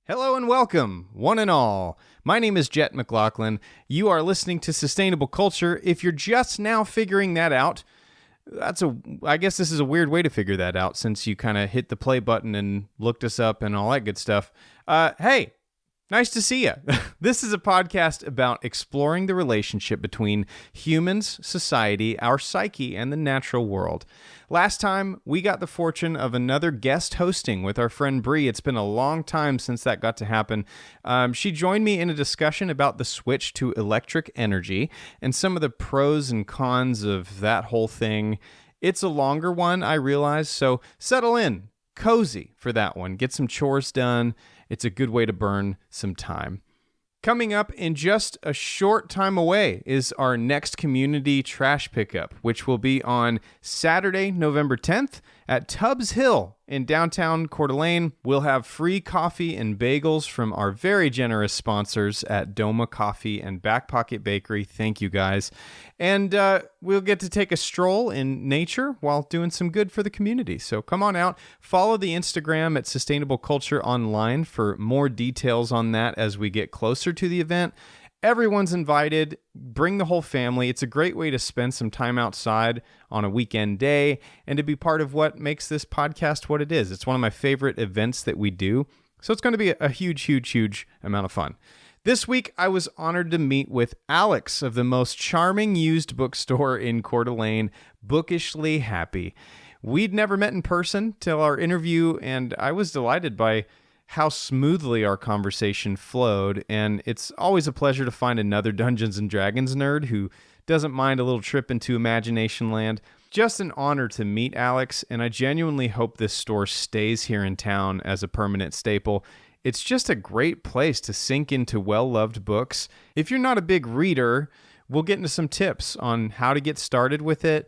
Hello and welcome, one and all. My name is Jet McLaughlin. You are listening to Sustainable Culture. If you're just now figuring that out, I guess this is a weird way to figure that out since you kind of hit the play button and looked us up and all that good stuff. Hey, nice to see you. This is a podcast about exploring the relationship between humans, society, our psyche, and the natural world. Last time, we got the fortune of another guest hosting with our friend Bree. It's been a long time since that got to happen. She joined me in a discussion about the switch to electric energy and some of the pros and cons of that whole thing. It's a longer one, I realize, so settle in, cozy for that one. Get some chores done. It's a good way to burn some time. Coming up in just a short time away is our next community trash pickup, which will be on Saturday, November 10th at Tubbs Hill in downtown Coeur d'Alene. We'll have free coffee and bagels from our very generous sponsors at Doma Coffee and Back Pocket Bakery. Thank you, guys. And we'll get to take a stroll in nature while doing some good for the community. So come on out. Follow the Instagram at Sustainable Culture Online for more details on that as we get closer to the event. Everyone's invited. Bring the whole family. It's a great way to spend some time outside on a weekend day and to be part of what makes this podcast what it is. It's one of my favorite events that we do. So it's going to be a huge amount of fun. This week, I was honored to meet with Alex of the most charming used bookstore in Coeur d'Alene, Bookishly Happy. We'd never met in person till our interview, and I was delighted by how smoothly our conversation flowed, and it's always a pleasure to find another Dungeons & Dragons nerd who doesn't mind a little trip into Imagination Land. Just an honor to meet Alex, and I genuinely hope this store stays here in town as a permanent staple. It's just a great place to sink into well-loved books. If you're not a big reader, we'll get into some tips on how to get started with it.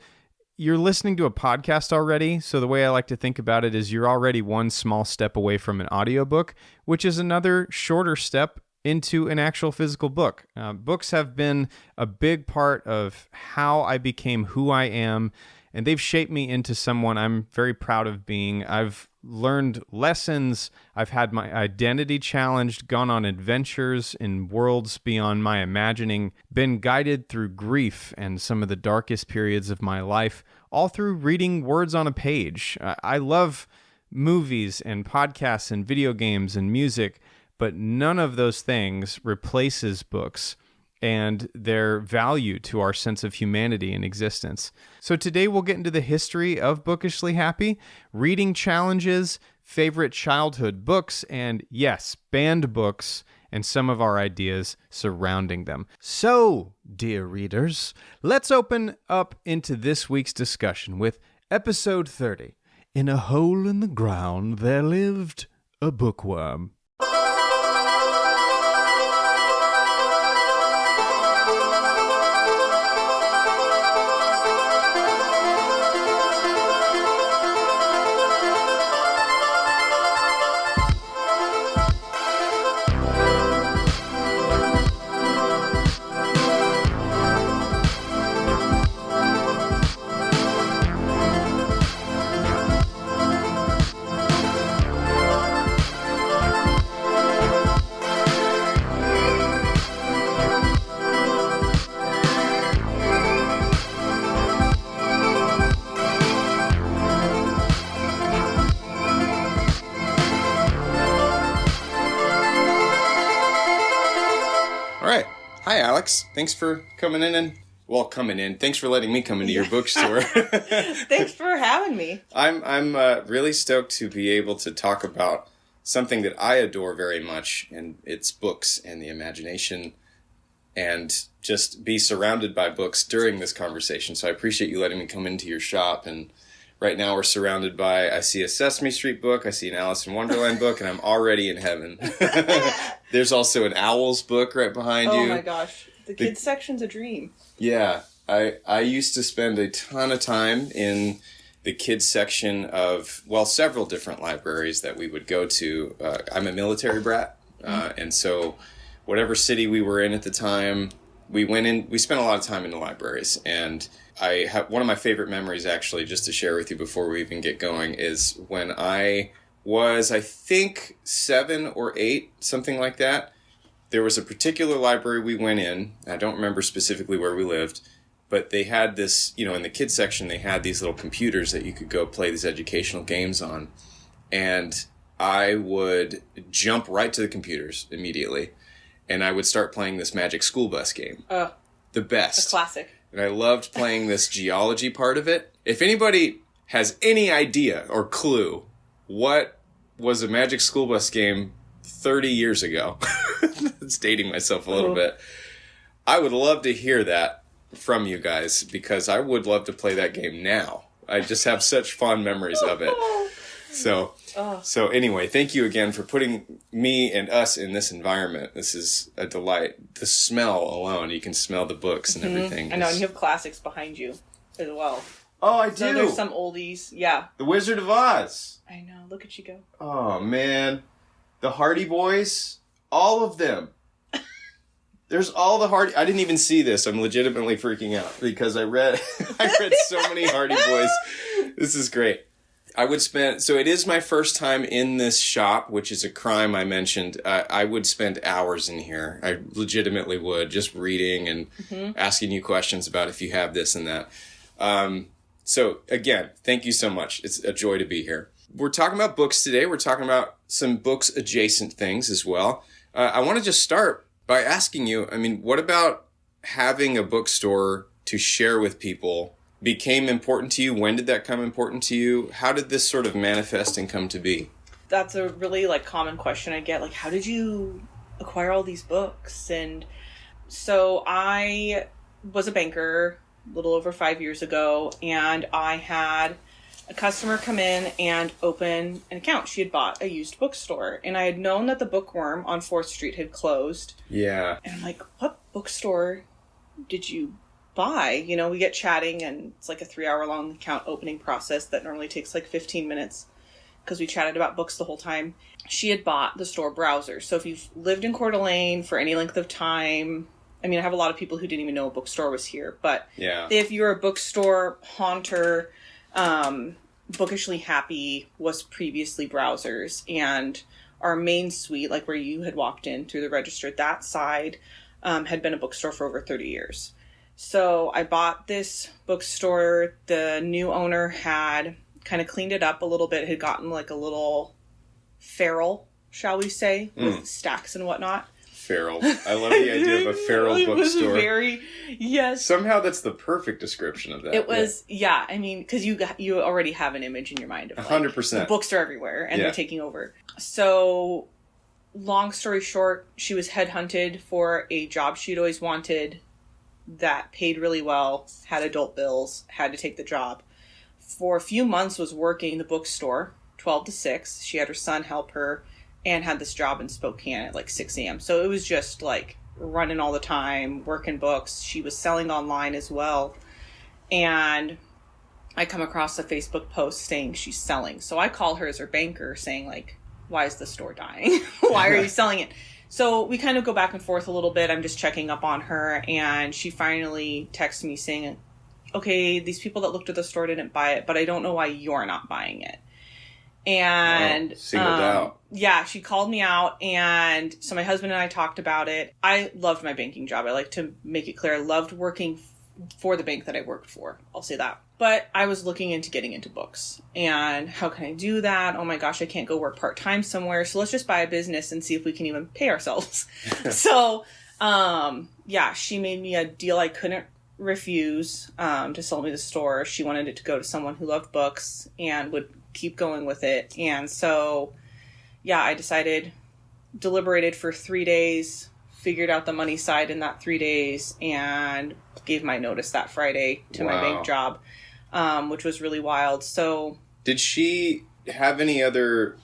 You're listening to a podcast already, so the way I like to think about it is you're already one small step away from an audiobook, which is another shorter step into an actual physical book. Books have been a big part of how I became who I am, and they've shaped me into someone I'm very proud of being. I've learned lessons, I've had my identity challenged, gone on adventures in worlds beyond my imagining, been guided through grief and some of the darkest periods of my life, all through reading words on a page. I love movies and podcasts and video games and music, but none of those things replaces books and their value to our sense of humanity and existence. So today we'll get into the history of Bookishly Happy, reading challenges, favorite childhood books, and yes, banned books, and some of our ideas surrounding them. So, dear readers, let's open up into this week's discussion with episode 30. In a hole in the ground there lived a bookworm. Hi, Alex. Thanks for coming in. Thanks for letting me come into your bookstore. Thanks for having me. I'm really stoked to be able to talk about something that I adore very much, and it's books and the imagination, and just be surrounded by books during this conversation. So I appreciate you letting me come into your shop. And right now we're surrounded by, I see a Sesame Street book, I see an Alice in Wonderland book, and I'm already in heaven. There's also an Owls book right behind you. Oh my gosh. The kids section's a dream. Yeah. I used to spend a ton of time in the kids section of, several different libraries that we would go to. I'm a military brat, and so whatever city we were in at the time, we spent a lot of time in the libraries. And I have one of my favorite memories, actually, just to share with you before we even get going, is when I was, I think, 7 or 8, something like that. There was a particular library we went in. I don't remember specifically where we lived, but they had this, in the kids section, they had these little computers that you could go play these educational games on. And I would jump right to the computers immediately, and I would start playing this Magic School Bus game. The best. A classic. And I loved playing this geology part of it. If anybody has any idea or clue what was a Magic School Bus game 30 years ago, it's dating myself a little bit, I would love to hear that from you guys, because I would love to play that game now. I just have such fond memories of it. So anyway, thank you again for putting me and us in this environment. This is a delight. The smell alone, you can smell the books and everything. I know, and you have classics behind you as well. Oh, I do. So there's some oldies. Yeah. The Wizard of Oz. I know. Look at you go. Oh, man. The Hardy Boys. All of them. There's all the Hardy... I didn't even see this. I'm legitimately freaking out because I read so many Hardy Boys. This is great. I would spend... So it is my first time in this shop, which is a crime I mentioned. I would spend hours in here. I legitimately would, just reading and asking you questions about if you have this and that. So again, thank you so much. It's a joy to be here. We're talking about books today. We're talking about some books adjacent things as well. I want to just start by asking you, what about having a bookstore to share with people became important to you? When did that come important to you? How did this sort of manifest and come to be? That's a really common question I get. How did you acquire all these books? And so I was a banker a little over 5 years ago, and I had a customer come in and open an account. She had bought a used bookstore, and I had known that the Bookworm on 4th Street had closed. Yeah. And I'm like, what bookstore did you buy? We get chatting, and it's a 3-hour long account opening process that normally takes 15 minutes because we chatted about books the whole time. She had bought the store Browser. So if you've lived in Coeur d'Alene for any length of time, I have a lot of people who didn't even know a bookstore was here, but yeah. If you're a bookstore haunter, Bookishly Happy was previously Browsers, and our main suite, where you had walked in through the register, that side had been a bookstore for over 30 years. So I bought this bookstore. The new owner had kind of cleaned it up a little bit. It had gotten a little feral, shall we say, with stacks and whatnot. Feral. I love the idea of a feral bookstore. Yes. Somehow that's the perfect description of that. It was, yeah. Because you already have an image in your mind of 100%. The books are everywhere and they're taking over. So, long story short, she was headhunted for a job she'd always wanted that paid really well, had adult bills, had to take the job. For a few months was working the bookstore, 12 to 6. She had her son help her, and had this job in Spokane at 6 a.m. So it was just running all the time, working books. She was selling online as well. And I come across a Facebook post saying she's selling. So I call her as her banker saying why is the store dying? Why are you selling it? So we kind of go back and forth a little bit. I'm just checking up on her. And she finally texts me saying, okay, these people that looked at the store didn't buy it, but I don't know why you're not buying it. And singled out. Yeah, she called me out, and so my husband and I talked about it. I loved my banking job. I like to make it clear I loved working for the bank that I worked for. I'll say that. But I was looking into getting into books, and how can I do that? Oh my gosh, I can't go work part-time somewhere. So let's just buy a business and see if we can even pay ourselves. So, she made me a deal I couldn't refuse to sell me the store. She wanted it to go to someone who loved books and would keep going with it. And so, I deliberated for 3 days, figured out the money side in that 3 days, and gave my notice that Friday to my bank job, which was really wild. So, did she have any other,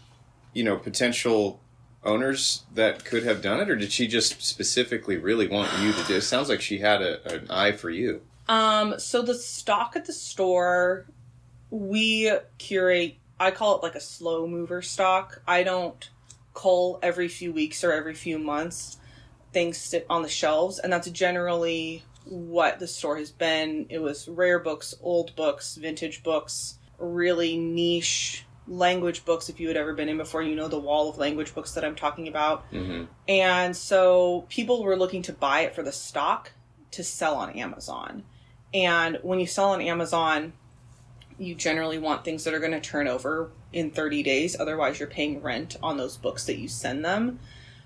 potential owners that could have done it, or did she just specifically really want you to do it? It sounds like she had an eye for you. So the stock at the store, we curate, I call it a slow mover stock. I don't cull every few weeks or every few months. Things sit on the shelves, and that's generally what the store has been. It was rare books, old books, vintage books, really niche language books. If you had ever been in before, you know the wall of language books that I'm talking about. Mm-hmm. And so people were looking to buy it for the stock to sell on Amazon. And when you sell on Amazon, you generally want things that are going to turn over in 30 days. Otherwise, you're paying rent on those books that you send them.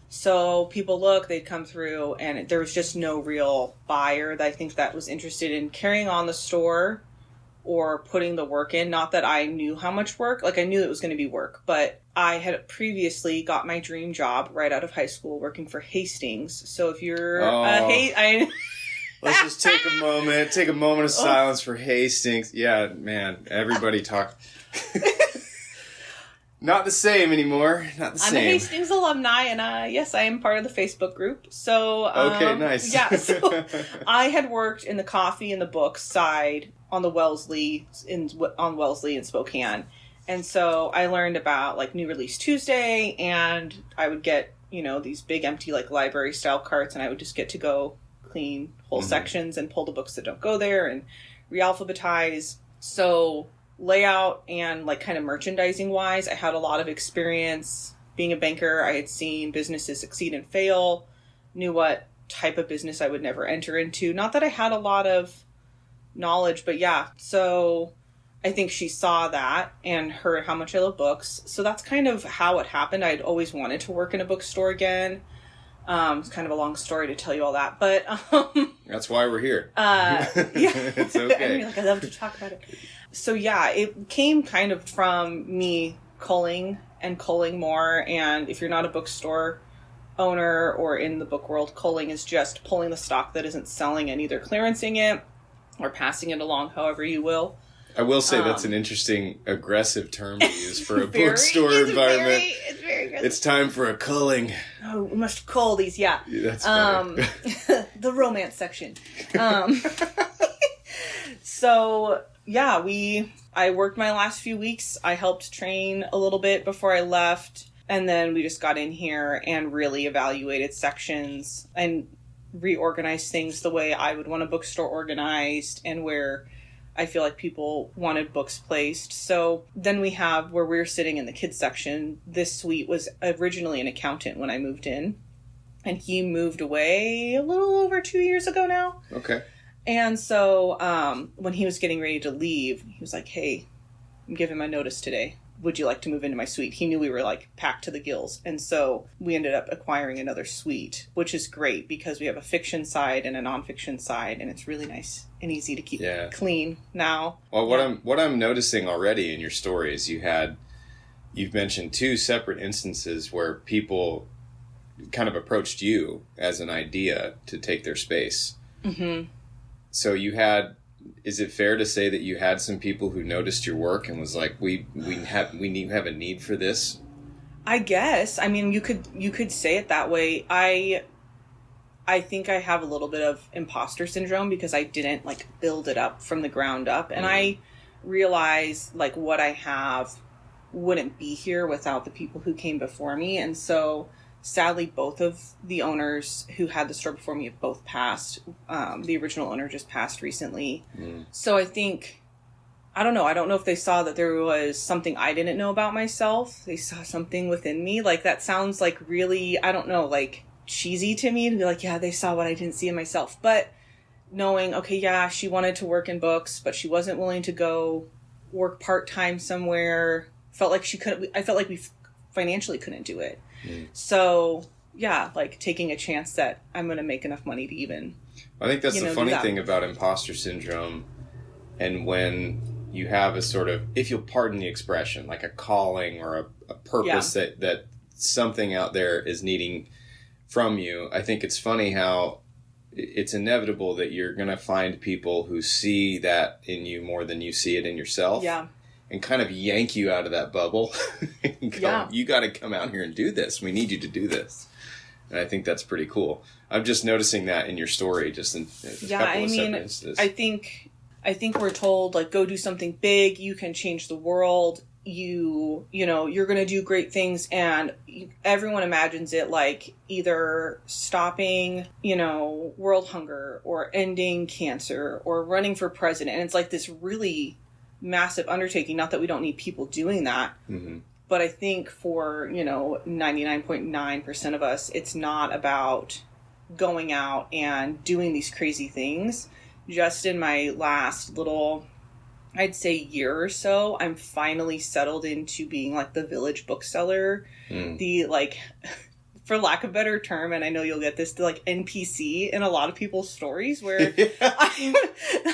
So people they'd come through, and there was just no real buyer that I think that was interested in carrying on the store or putting the work in. Not that I knew how much work, like I knew it was going to be work, but I had previously got my dream job right out of high school working for Hastings. So if you're let's just take a moment of silence for Hastings. Yeah, man, everybody talk. Not the same anymore. Not the same. I'm a Hastings alumni, and yes, I am part of the Facebook group. So okay, nice. Yeah, so I had worked in the coffee and the books side on Wellesley in Spokane, and so I learned about like New Release Tuesday, and I would get these big empty like library style carts, and I would just get to go clean whole sections and pull the books that don't go there and re-alphabetize. So layout and like kind of merchandising wise, I had a lot of experience being a banker. I had seen businesses succeed and fail, knew what type of business I would never enter into. Not that I had a lot of knowledge, but yeah. So I think she saw that and heard how much I love books. So that's kind of how it happened. I'd always wanted to work in a bookstore again. It's kind of a long story to tell you all that, but that's why we're here. Yeah, it's okay. I love to talk about it. So yeah, it came kind of from me culling more. And if you're not a bookstore owner or in the book world, culling is just pulling the stock that isn't selling and either clearancing it or passing it along, however you will. I will say that's an interesting, aggressive term to use for a bookstore environment. It's very aggressive. It's time for a culling. Oh, we must cull these, yeah. That's funny. The romance section. So, yeah, I worked my last few weeks. I helped train a little bit before I left. And then we just got in here and really evaluated sections and reorganized things the way I would want a bookstore organized and where I feel like people wanted books placed. So then we have where we're sitting in the kids section. This suite was originally an accountant when I moved in, and he moved away a little over 2 years ago now. Okay. And so when he was getting ready to leave, he was like, "Hey, I'm giving my notice today. Would you like to move into my suite?" He knew we were like packed to the gills. And so we ended up acquiring another suite, which is great because we have a fiction side and a nonfiction side, and it's really nice and easy to keep clean now. Well, what I'm noticing already in your story is you've mentioned two separate instances where people kind of approached you as an idea to take their space. Mm-hmm. So is it fair to say that you had some people who noticed your work and was like, we have a need for this? I guess. I mean, you could say it that way. I think I have a little bit of imposter syndrome because I didn't like build it up from the ground up. And I realize like what I have wouldn't be here without the people who came before me. And so sadly, both of the owners who had the store before me have both passed. The original owner just passed recently. So I think, I don't know if they saw that there was something I didn't know about myself. They saw something within me. Like, that sounds like really, I don't know, like cheesy to me to be like, yeah, they saw what I didn't see in myself. But knowing, okay, yeah, she wanted to work in books, but she wasn't willing to go work part-time somewhere. I felt like we financially couldn't do it. So, yeah, like taking a chance that I'm going to make enough money to even, I think that's the funny thing about imposter syndrome. And when you have a sort of, if you'll pardon the expression, like a calling or a purpose that something out there is needing from you, I think it's funny how it's inevitable that you're going to find people who see that in you more than you see it in yourself. Yeah. And kind of yank you out of that bubble. And go, you got to come out here and do this. We need you to do this. And I think that's pretty cool. I'm just noticing that in your story, just in a couple of sentences. I think we're told, like, go do something big. You can change the world. You're going to do great things. And everyone imagines it like either stopping, world hunger or ending cancer or running for president. And it's like this really massive undertaking. Not that we don't need people doing that, but I think for, 99.9% of us, it's not about going out and doing these crazy things. Just in my last little, I'd say, year or so, I'm finally settled into being like the village bookseller, the like, for lack of a better term, and I know you'll get this, the like NPC in a lot of people's stories where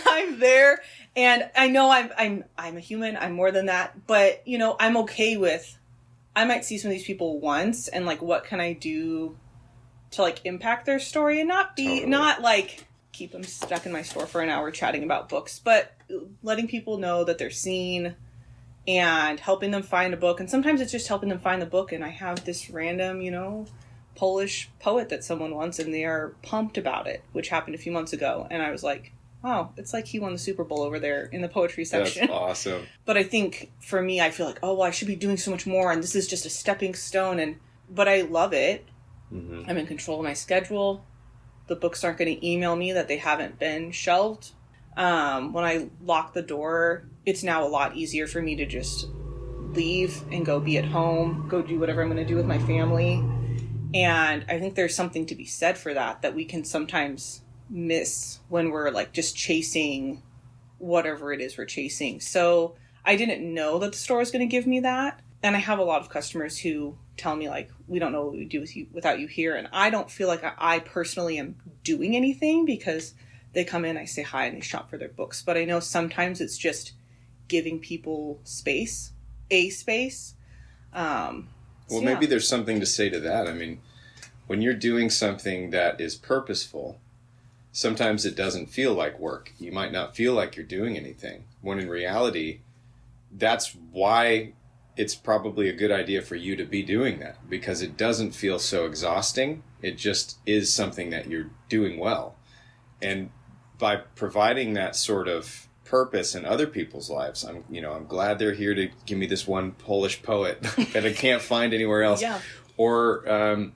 I'm there, and I know I'm a human, I'm more than that, but I'm okay with, I might see some of these people once and like, what can I do to like impact their story and not like keep them stuck in my store for an hour chatting about books, but letting people know that they're seen and helping them find a book. And sometimes it's just helping them find the book. And I have this random, Polish poet that someone wants, and they are pumped about it, which happened a few months ago. And I was like, wow, it's like he won the Super Bowl over there in the poetry section. That's awesome. But I think for me, I feel like, oh, well, I should be doing so much more. And this is just a stepping stone. But I love it. I'm in control of my schedule. The books aren't going to email me that they haven't been shelved. When I lock the door, it's now a lot easier for me to just leave and go be at home, go do whatever I'm going to do with my family. And I think there's something to be said for that we can sometimes miss when we're like just chasing whatever it is we're chasing. So I didn't know that the store was going to give me that. And I have a lot of customers who tell me like, we don't know what we do without you here. And I don't feel like I personally am doing anything because they come in, I say hi, and they shop for their books. But I know sometimes it's just giving people space. Maybe there's something to say to that. I mean, when you're doing something that is purposeful, sometimes it doesn't feel like work. You might not feel like you're doing anything, when in reality, that's why it's probably a good idea for you to be doing that, because it doesn't feel so exhausting. It just is something that you're doing well. And by providing that sort of purpose in other people's lives, I'm glad they're here to give me this one Polish poet that I can't find anywhere else. Yeah. Or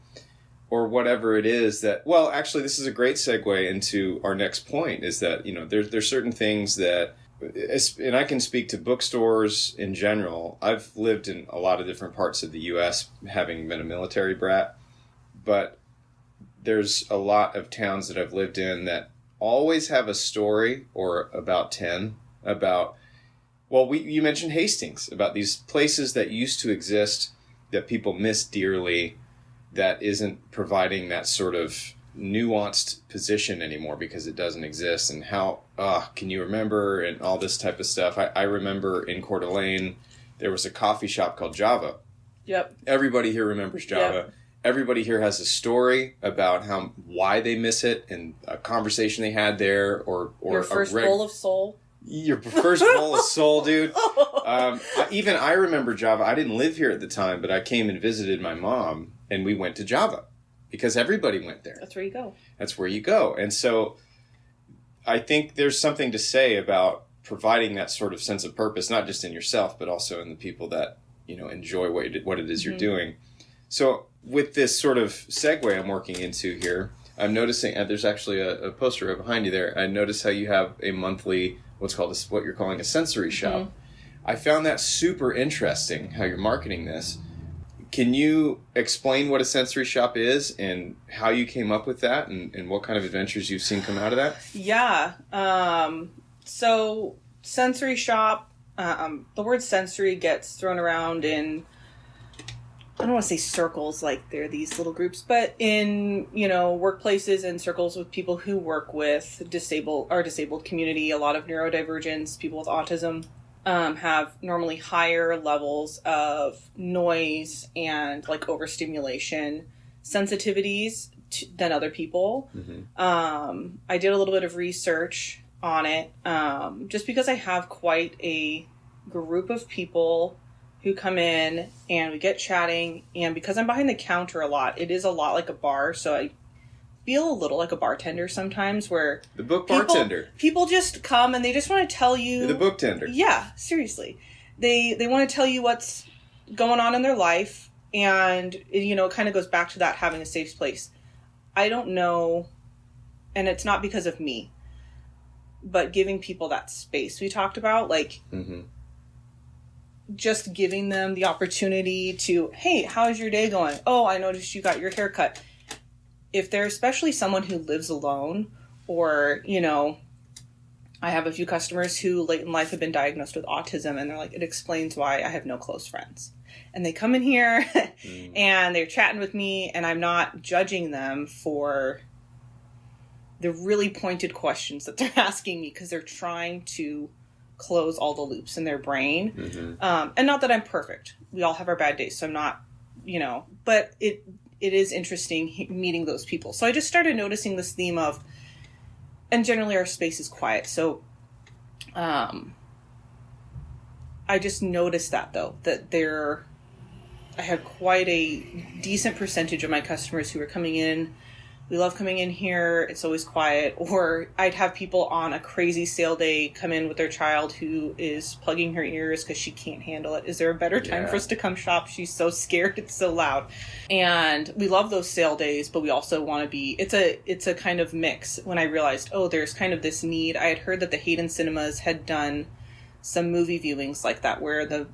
whatever it is that, well, actually, this is a great segue into our next point, is that, there's certain things that, and I can speak to bookstores in general. I've lived in a lot of different parts of the U.S., having been a military brat, but there's a lot of towns that I've lived in that always have a story, or about 10, about, well, you mentioned Hastings, about these places that used to exist that people miss dearly, that isn't providing that sort of nuanced position anymore because it doesn't exist, and how can you remember, and all this type of stuff. I remember in Coeur d'Alene there was a coffee shop called Java. Yep. Everybody here remembers Java. Yep. Everybody here has a story about why they miss it, and a conversation they had there, or your first bowl of soul. Your first bowl of soul, dude. I remember Java. I didn't live here at the time, but I came and visited my mom, and we went to Java. Because everybody went there. That's where you go. That's where you go. And so I think there's something to say about providing that sort of sense of purpose, not just in yourself, but also in the people that, enjoy what it is you're doing. So with this sort of segue I'm working into here, I'm noticing, there's actually a poster right behind you there. I notice how you have a monthly, what you're calling a sensory shop. I found that super interesting, how you're marketing this. Can you explain what a sensory shop is and how you came up with that, and what kind of adventures you've seen come out of that? Yeah. So sensory shop, the word sensory gets thrown around in, I don't want to say circles like they're these little groups, but in, workplaces and circles with people who work with disabled community, a lot of neurodivergence, people with autism. Have normally higher levels of noise and like overstimulation sensitivities than other people. I did a little bit of research on it, just because I have quite a group of people who come in and we get chatting, and because I'm behind the counter a lot, it is a lot like a bar, so I feel a little like a bartender sometimes, where the book bartender. People just come and they just want to tell you. You're the book tender. Yeah, seriously. They want to tell you what's going on in their life, and it kind of goes back to that having a safe place. I don't know, and it's not because of me. but giving people that space we talked about, like just giving them the opportunity to, hey, how's your day going? Oh, I noticed you got your hair cut. If they're especially someone who lives alone, or, you know, I have a few customers who late in life have been diagnosed with autism, and they're like, it explains why I have no close friends. And they come in here and they're chatting with me, and I'm not judging them for the really pointed questions that they're asking me, because they're trying to close all the loops in their brain. And not that I'm perfect. We all have our bad days, so I'm not, you know, but it is interesting meeting those people. So I just started noticing this theme of, and generally our space is quiet. So I just noticed that, though, that I have quite a decent percentage of my customers who are coming in. We love coming in here. It's always quiet. Or I'd have people on a crazy sale day come in with their child who is plugging her ears because she can't handle it. Is there a better time for us to come shop? She's so scared. It's so loud. And we love those sale days, but we also want to be, it's a kind of mix. When I realized, oh, there's kind of this need. I had heard that the Hayden Cinemas had done some movie viewings like that, where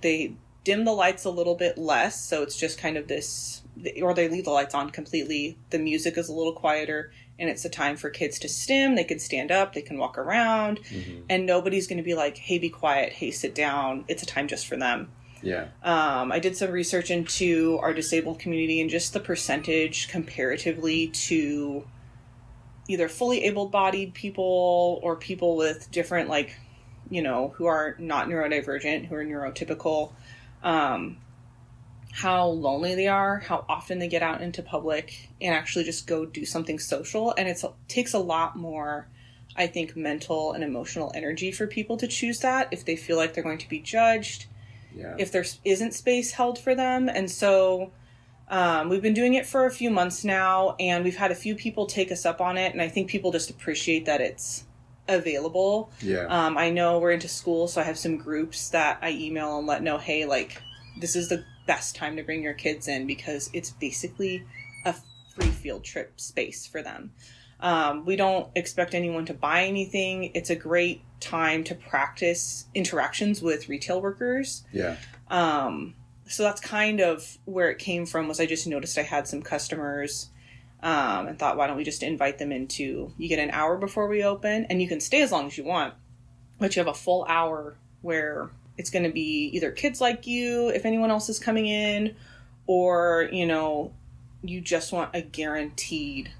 they dim the lights a little bit less. So it's just kind of this, or they leave the lights on completely. The music is a little quieter, and it's a time for kids to stim. They can stand up, they can walk around, and nobody's going to be like, hey, be quiet, hey, sit down. It's a time just for them. Yeah. I did some research into our disabled community and just the percentage comparatively to either fully able-bodied people or people with different, like, you know, who are not neurodivergent, who are neurotypical. How lonely they are, how often they get out into public and actually just go do something social. And it takes a lot more, I think, mental and emotional energy for people to choose that if they feel like they're going to be judged, if there isn't space held for them. And so we've been doing it for a few months now, and we've had a few people take us up on it. And I think people just appreciate that it's available. I know we're into school, so I have some groups that I email and let know, hey, like, this is the best time to bring your kids in, because it's basically a free field trip space for them. We don't expect anyone to buy anything. It's a great time to practice interactions with retail workers. So that's kind of where it came from. Was I just noticed I had some customers and thought, why don't we just invite them into, you get an hour before we open, and you can stay as long as you want, but you have a full hour where it's going to be either kids like you, if anyone else is coming in, or, you know, you just want a guaranteed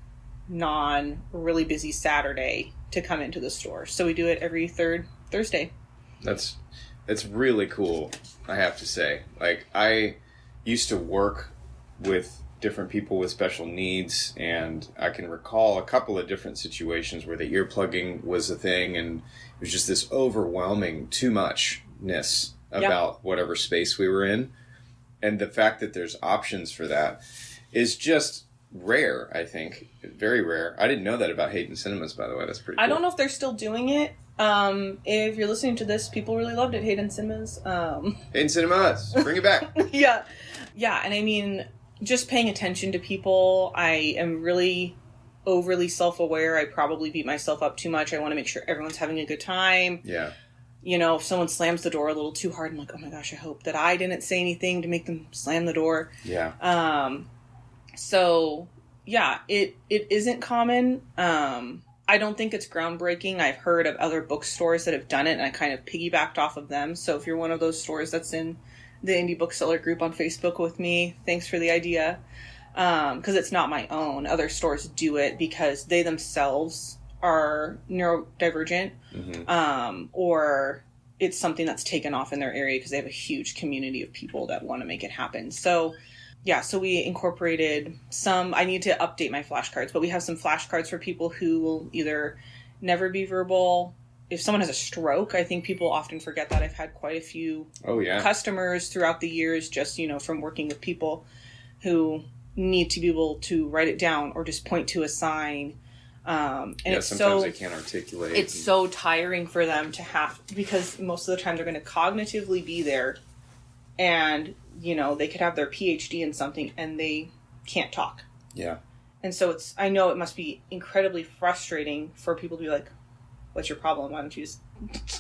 really busy Saturday to come into the store. So we do it every third Thursday. That's really cool, I have to say. Like, I used to work with different people with special needs, and I can recall a couple of different situations where the earplugging was a thing, and it was just this overwhelming too muchness about whatever space we were in. And the fact that there's options for that is just rare, I think. Very rare. I didn't know that about Hayden Cinemas, by the way. That's pretty cool. I don't know if they're still doing it. If you're listening to this, people really loved it, Hayden Cinemas. Hayden Cinemas, bring it back. Yeah, and I mean, just paying attention to people. I am really overly self-aware. I probably beat myself up too much. I want to make sure everyone's having a good time. Yeah. You know, if someone slams the door a little too hard, I'm like, oh my gosh, I hope that I didn't say anything to make them slam the door. Yeah. So, yeah, it isn't common. I don't think it's groundbreaking. I've heard of other bookstores that have done it, and I kind of piggybacked off of them. So if you're one of those stores that's in the indie bookseller group on Facebook with me, thanks for the idea. Because it's not my own. Other stores do it because they themselves are neurodivergent, or it's something that's taken off in their area because they have a huge community of people that want to make it happen. So, yeah, so we incorporated some, I need to update my flashcards, but we have some flashcards for people who will either never be verbal. If someone has a stroke, I think people often forget that. I've had quite a few customers throughout the years, just, you know, from working with people who need to be able to write it down or just point to a sign. And it's sometimes they can't articulate. It's so tiring for them to have, because most of the time they're going to cognitively be there, and, you know, they could have their PhD in something and they can't talk. Yeah. And so I know it must be incredibly frustrating for people to be like, what's your problem? Why don't you just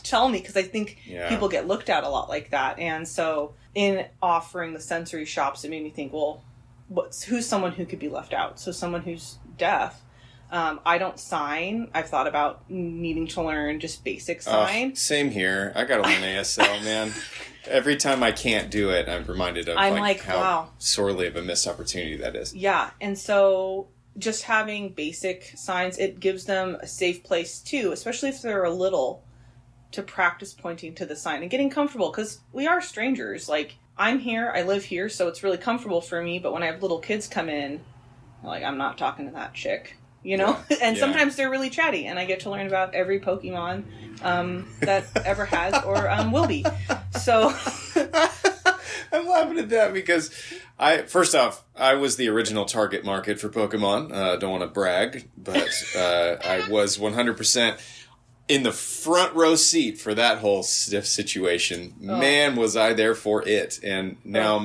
tell me? Because I think people get looked at a lot like that. And so in offering the sensory shops, it made me think, well, who's someone who could be left out? So someone who's deaf. I don't sign. I've thought about needing to learn just basic sign. Same here. I gotta learn ASL, man. Every time I can't do it, I'm reminded of how sorely of a missed opportunity that is. Yeah, and so just having basic signs, it gives them a safe place too, especially if they're little, to practice pointing to the sign and getting comfortable, because we are strangers. Like, I'm here, I live here, so it's really comfortable for me, but when I have little kids come in, like, I'm not talking to that chick. You know, and sometimes they're really chatty, and I get to learn about every Pokemon that ever has or will be. So I'm laughing at that because first off, I was the original target market for Pokemon. Don't want to brag, but I was 100% in the front row seat for that whole stiff situation. Oh. Man, was I there for it! And now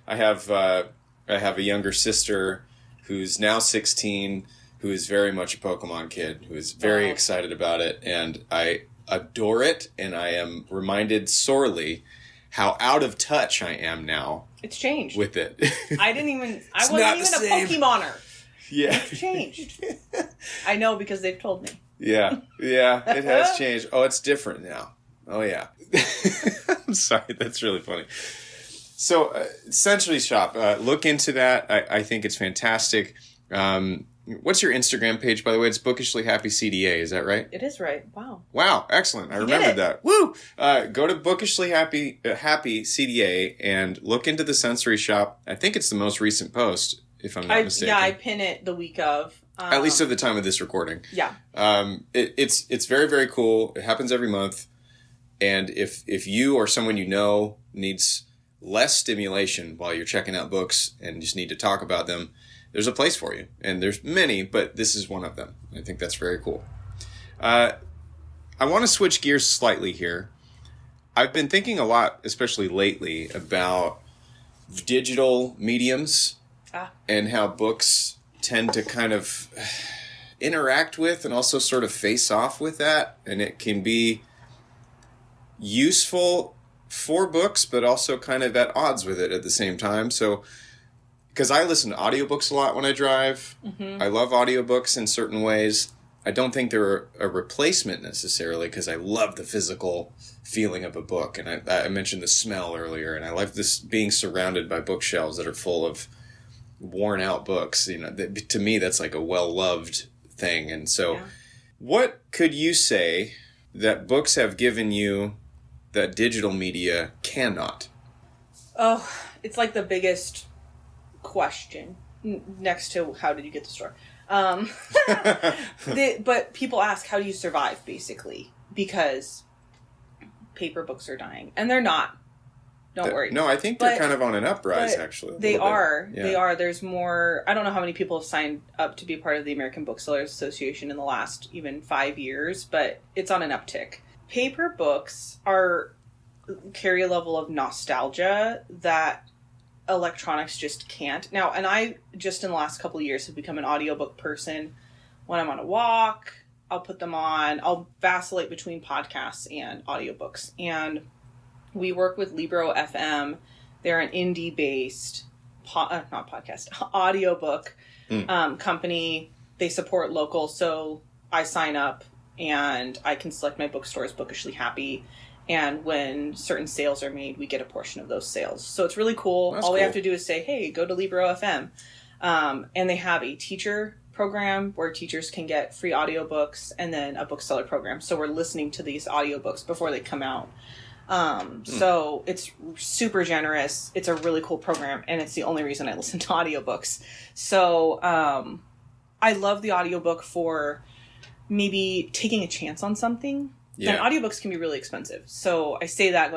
I have a younger sister who's now 16, who is very much a Pokemon kid, who is very excited about it, and I adore it, and I am reminded sorely how out of touch I am now. It's changed. With it. I wasn't even a Pokemoner. Yeah. It's changed. I know because they've told me. Yeah, it has changed. Oh, it's different now. Oh, yeah. I'm sorry, that's really funny. So, Sensory Shop, look into that. I think it's fantastic. What's your Instagram page, by the way? It's Bookishly Happy CDA, is that right? It is right. Wow. Wow, excellent. I remembered that. Woo! Go to Bookishly Happy CDA and look into the Sensory Shop. I think it's the most recent post, if I'm not mistaken. Yeah, I pin it the week of. At least at the time of this recording. Yeah. It's very, very cool. It happens every month. And if you or someone you know needs less stimulation while you're checking out books and just need to talk about them, there's a place for you. And there's many, but this is one of them. I think that's very cool. I want to switch gears slightly here. I've been thinking a lot, especially lately, about digital mediums and how books tend to kind of interact with and also sort of face off with that. And it can be useful for books, but also kind of at odds with it at the same time. So, because I listen to audiobooks a lot when I drive. Mm-hmm. I love audiobooks in certain ways. I don't think they're a replacement necessarily, because I love the physical feeling of a book. And I mentioned the smell earlier, and I like this being surrounded by bookshelves that are full of worn out books. You know, to me, that's like a well-loved thing. And so what could you say that books have given you that digital media cannot? Oh, it's like the biggest question next to how did you get the store? But people ask, how do you survive, basically? Because paper books are dying. And they're not. Don't worry. No, I think they're kind of on an uprise, actually. They are. Yeah. They are. There's more. I don't know how many people have signed up to be part of the American Booksellers Association in the last even 5 years, but it's on an uptick. Paper books carry a level of nostalgia that electronics just can't. Now, and I just in the last couple of years have become an audiobook person. When I'm on a walk, I'll put them on. I'll vacillate between podcasts and audiobooks. And we work with Libro FM. They're an indie-based audiobook company. They support local, so I sign up and I can select my bookstore as Bookishly Happy. And when certain sales are made, we get a portion of those sales. So it's really cool. All we have to do is say, hey, go to Libro FM. And they have a teacher program where teachers can get free audiobooks, and then a bookseller program. So we're listening to these audiobooks before they come out. So it's super generous. It's a really cool program, and it's the only reason I listen to audiobooks. So I love the audiobook for maybe taking a chance on something. Yeah. And audiobooks can be really expensive. So I say that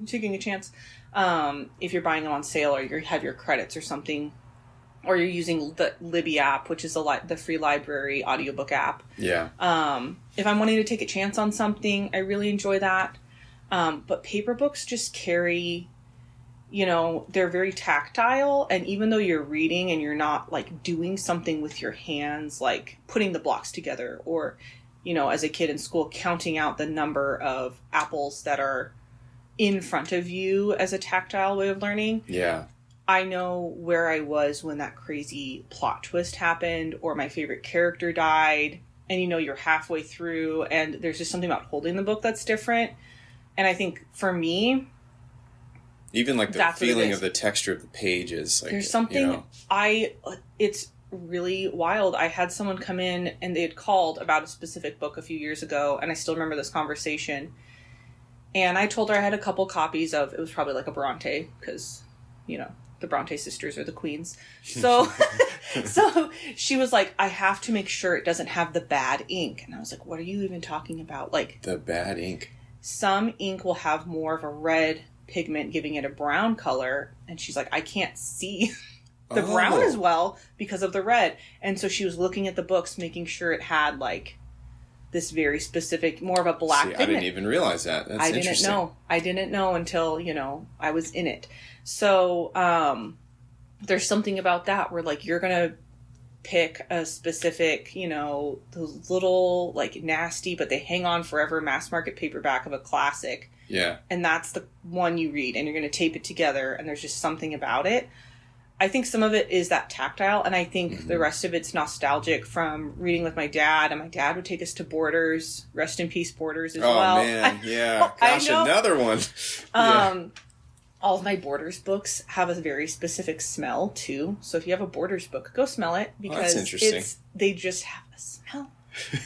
taking a chance. If you're buying them on sale, or you have your credits or something, or you're using the Libby app, which is the free library audiobook app. Yeah. If I'm wanting to take a chance on something, I really enjoy that. But paper books just carry, they're very tactile. And even though you're reading and you're not like doing something with your hands, like putting the blocks together or as a kid in school, counting out the number of apples that are in front of you as a tactile way of learning. Yeah. I know where I was when that crazy plot twist happened or my favorite character died. And, you're halfway through and there's just something about holding the book that's different. And I think for me... Even like the feeling of the texture of the pages. Like, there's something... It's really wild. I had someone come in and they had called about a specific book a few years ago. And I still remember this conversation. And I told her I had a couple copies of... It was probably like a Bronte because, the Bronte sisters are the queens. So so she was like, I have to make sure it doesn't have the bad ink. And I was like, what are you even talking about? Like, the bad ink. Some ink will have more of a red pigment, giving it a brown color. And she's like, I can't see the brown as well because of the red. And so she was looking at the books, making sure it had like this very specific, more of a black pigment. I didn't even realize that. That's interesting. I didn't know until, I was in it. So, there's something about that where like, you're going to pick a specific, those little like nasty, but they hang on forever mass market paperback of a classic. Yeah. And that's the one you read and you're going to tape it together. And there's just something about it. I think some of it is that tactile, and I think the rest of it's nostalgic from reading with my dad, and my dad would take us to Borders. Rest in peace, Borders, as well. Oh, man, yeah. Gosh, another one. All of my Borders books have a very specific smell, too. So if you have a Borders book, go smell it, because that's interesting. They just have a smell.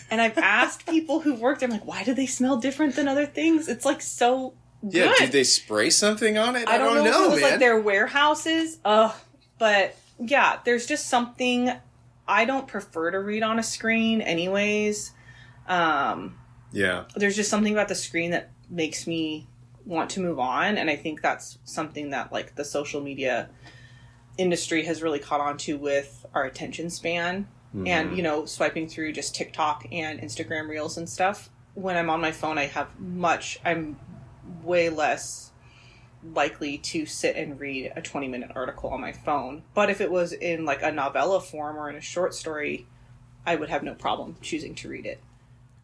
And I've asked people who've worked there, I'm like, why do they smell different than other things? It's like so good. Yeah, did they spray something on it? I don't know if it was man. like their warehouses. But yeah, there's just something I don't prefer to read on a screen anyways. Yeah. There's just something about the screen that makes me want to move on. And I think that's something that like the social media industry has really caught on to with our attention span. Mm-hmm. And, swiping through just TikTok and Instagram Reels and stuff. When I'm on my phone, I'm way less likely to sit and read a 20-minute article on my phone. But if it was in like a novella form or in a short story, I would have no problem choosing to read it.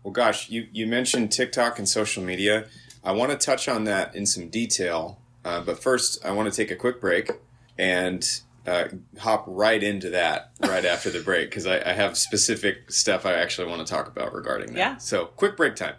Well, gosh, you mentioned TikTok and social media. I want to touch on that in some detail. But first, I want to take a quick break and hop right into that right after the break, because I have specific stuff I actually want to talk about regarding that. Yeah. So, quick break time.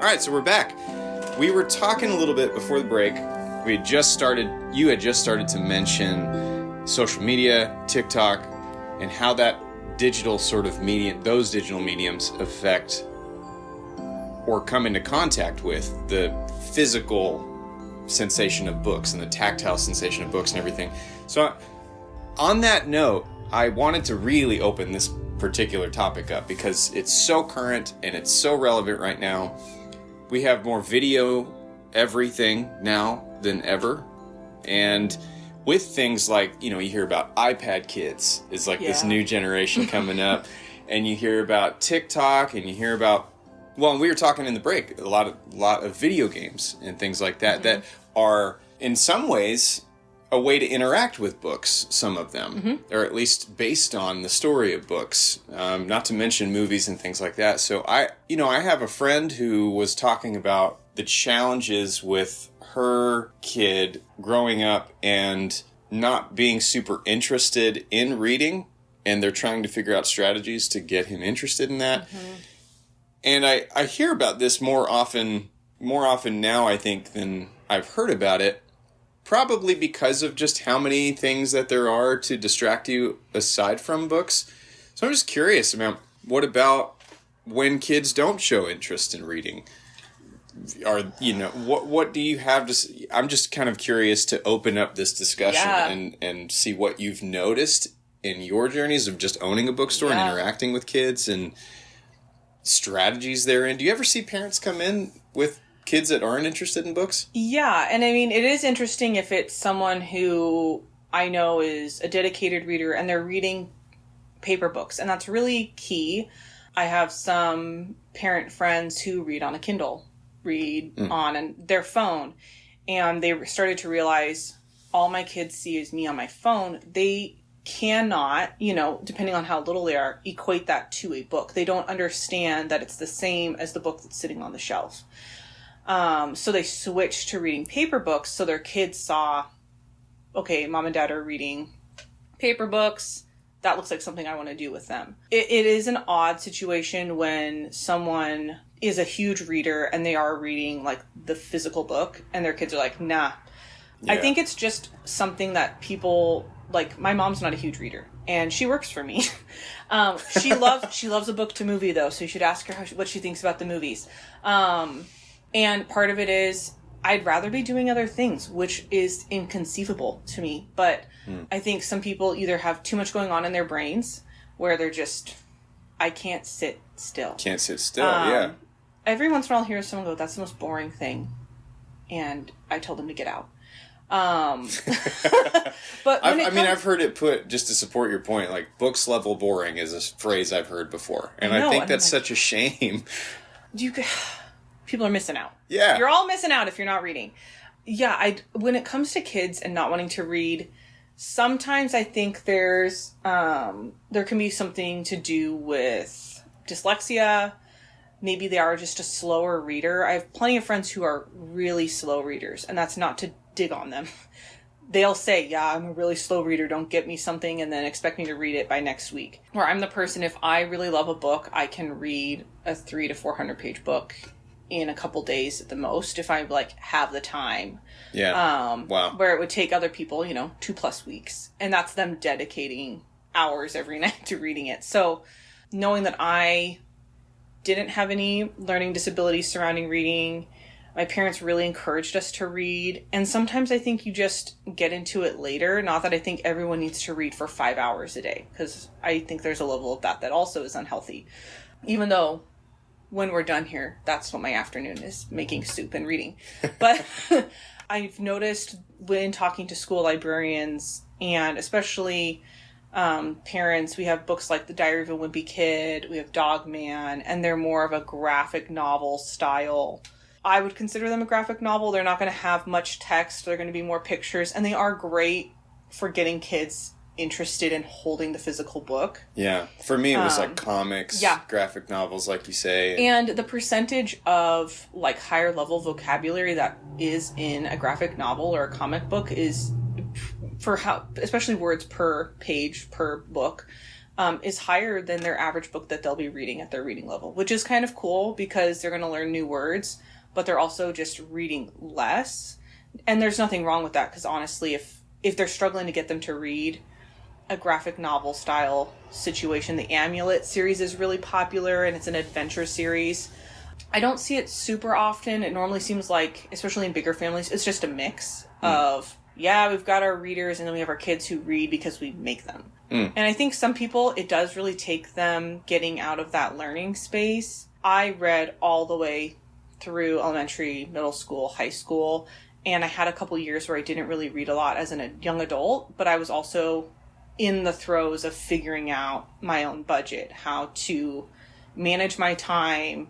All right, so we're back. We were talking a little bit before the break. You had just started to mention social media, TikTok, and how that digital sort of medium, those digital mediums affect or come into contact with the physical sensation of books and the tactile sensation of books and everything. So on that note, I wanted to really open this particular topic up because it's so current and it's so relevant right now. We have more video everything now than ever. And with things like, you hear about iPad kids is like this new generation coming up. And you hear about TikTok and you hear about, well, we were talking in the break, a lot of video games and things like that, that are in some ways a way to interact with books, some of them, or at least based on the story of books, not to mention movies and things like that. So I have a friend who was talking about the challenges with her kid growing up and not being super interested in reading, and they're trying to figure out strategies to get him interested in that. And I hear about this more often now, I think, than I've heard about it. Probably because of just how many things that there are to distract you aside from books. So I'm just curious about what about when kids don't show interest in reading? What do you have to... I'm just kind of curious to open up this discussion and see what you've noticed in your journeys of just owning a bookstore and interacting with kids and strategies therein. Do you ever see parents come in with kids that aren't interested in books? Yeah, and I mean, it is interesting if it's someone who I know is a dedicated reader and they're reading paper books, and that's really key. I have some parent friends who read on a Kindle, read on their phone, and they started to realize all my kids see is me on my phone. They cannot, depending on how little they are, equate that to a book. They don't understand that it's the same as the book that's sitting on the shelf. So they switched to reading paper books. So their kids saw, okay, mom and dad are reading paper books. That looks like something I want to do with them. It is an odd situation when someone is a huge reader and they are reading like the physical book and their kids are like, nah. Yeah. I think it's just something that people, like, my mom's not a huge reader and she works for me. She loves a book to movie though. So you should ask her what she thinks about the movies. And part of it is I'd rather be doing other things, which is inconceivable to me. But I think some people either have too much going on in their brains where they're just, I can't sit still. Can't sit still, yeah. Every once in a while I'll hear someone go, that's the most boring thing. And I told them to get out. But I've heard it put, just to support your point, like books level boring is a phrase I've heard before. And I think that's such a shame. People are missing out. Yeah. You're all missing out if you're not reading. Yeah, when it comes to kids and not wanting to read, sometimes I think there can be something to do with dyslexia. Maybe they are just a slower reader. I have plenty of friends who are really slow readers, and that's not to dig on them. They'll say, yeah, I'm a really slow reader. Don't get me something and then expect me to read it by next week. Or I'm the person, if I really love a book, I can read a 300 to 400 page book in a couple days at the most, if I have the time. Yeah. Wow. Where it would take other people, 2+ weeks. And that's them dedicating hours every night to reading it. So knowing that I didn't have any learning disabilities surrounding reading, my parents really encouraged us to read. And sometimes I think you just get into it later. Not that I think everyone needs to read for 5 hours a day, because I think there's a level of that also is unhealthy. Even though when we're done here, that's what my afternoon is, making soup and reading. But I've noticed when talking to school librarians, and especially parents, we have books like The Diary of a Wimpy Kid, we have Dog Man, and they're more of a graphic novel style. I would consider them a graphic novel. They're not going to have much text. They're going to be more pictures, and they are great for getting kids interested in holding the physical book. Yeah. For me, it was like comics, graphic novels, like you say. And the percentage of higher level vocabulary that is in a graphic novel or a comic book is, especially words per page per book, is higher than their average book that they'll be reading at their reading level, which is kind of cool because they're going to learn new words, but they're also just reading less. And there's nothing wrong with that, because honestly, if they're struggling to get them to read a graphic novel style situation, the Amulet series is really popular, and it's an adventure series. I don't see it super often. It normally seems like, especially in bigger families, it's just a mix of, we've got our readers, and then we have our kids who read because we make them. And I think some people, it does really take them getting out of that learning space. I read all the way through elementary, middle school, high school, and I had a couple years where I didn't really read a lot as a young adult, but I was also in the throes of figuring out my own budget, how to manage my time,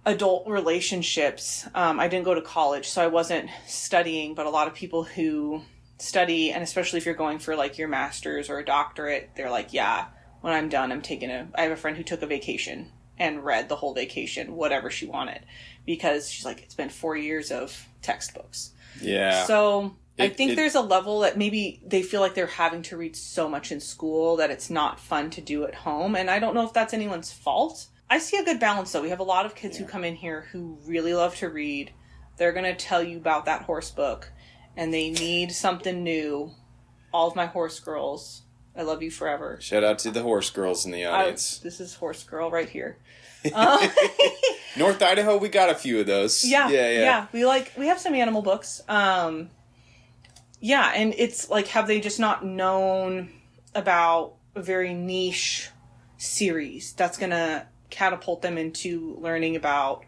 adult relationships. I didn't go to college, so I wasn't studying, but a lot of people who study, and especially if you're going for like your master's or a doctorate, they're like, yeah, when I'm done, I have a friend who took a vacation and read the whole vacation, whatever she wanted, because she's like, it's been 4 years of textbooks. Yeah. So I think there's a level that maybe they feel like they're having to read so much in school that it's not fun to do at home. And I don't know if that's anyone's fault. I see a good balance, though. We have a lot of kids who come in here who really love to read. They're going to tell you about that horse book, and they need something new. All of my horse girls, I love you forever. Shout out to the horse girls in the audience. This is horse girl right here. North Idaho, we got a few of those. Yeah. We have some animal books. And it's like, have they just not known about a very niche series that's going to catapult them into learning about,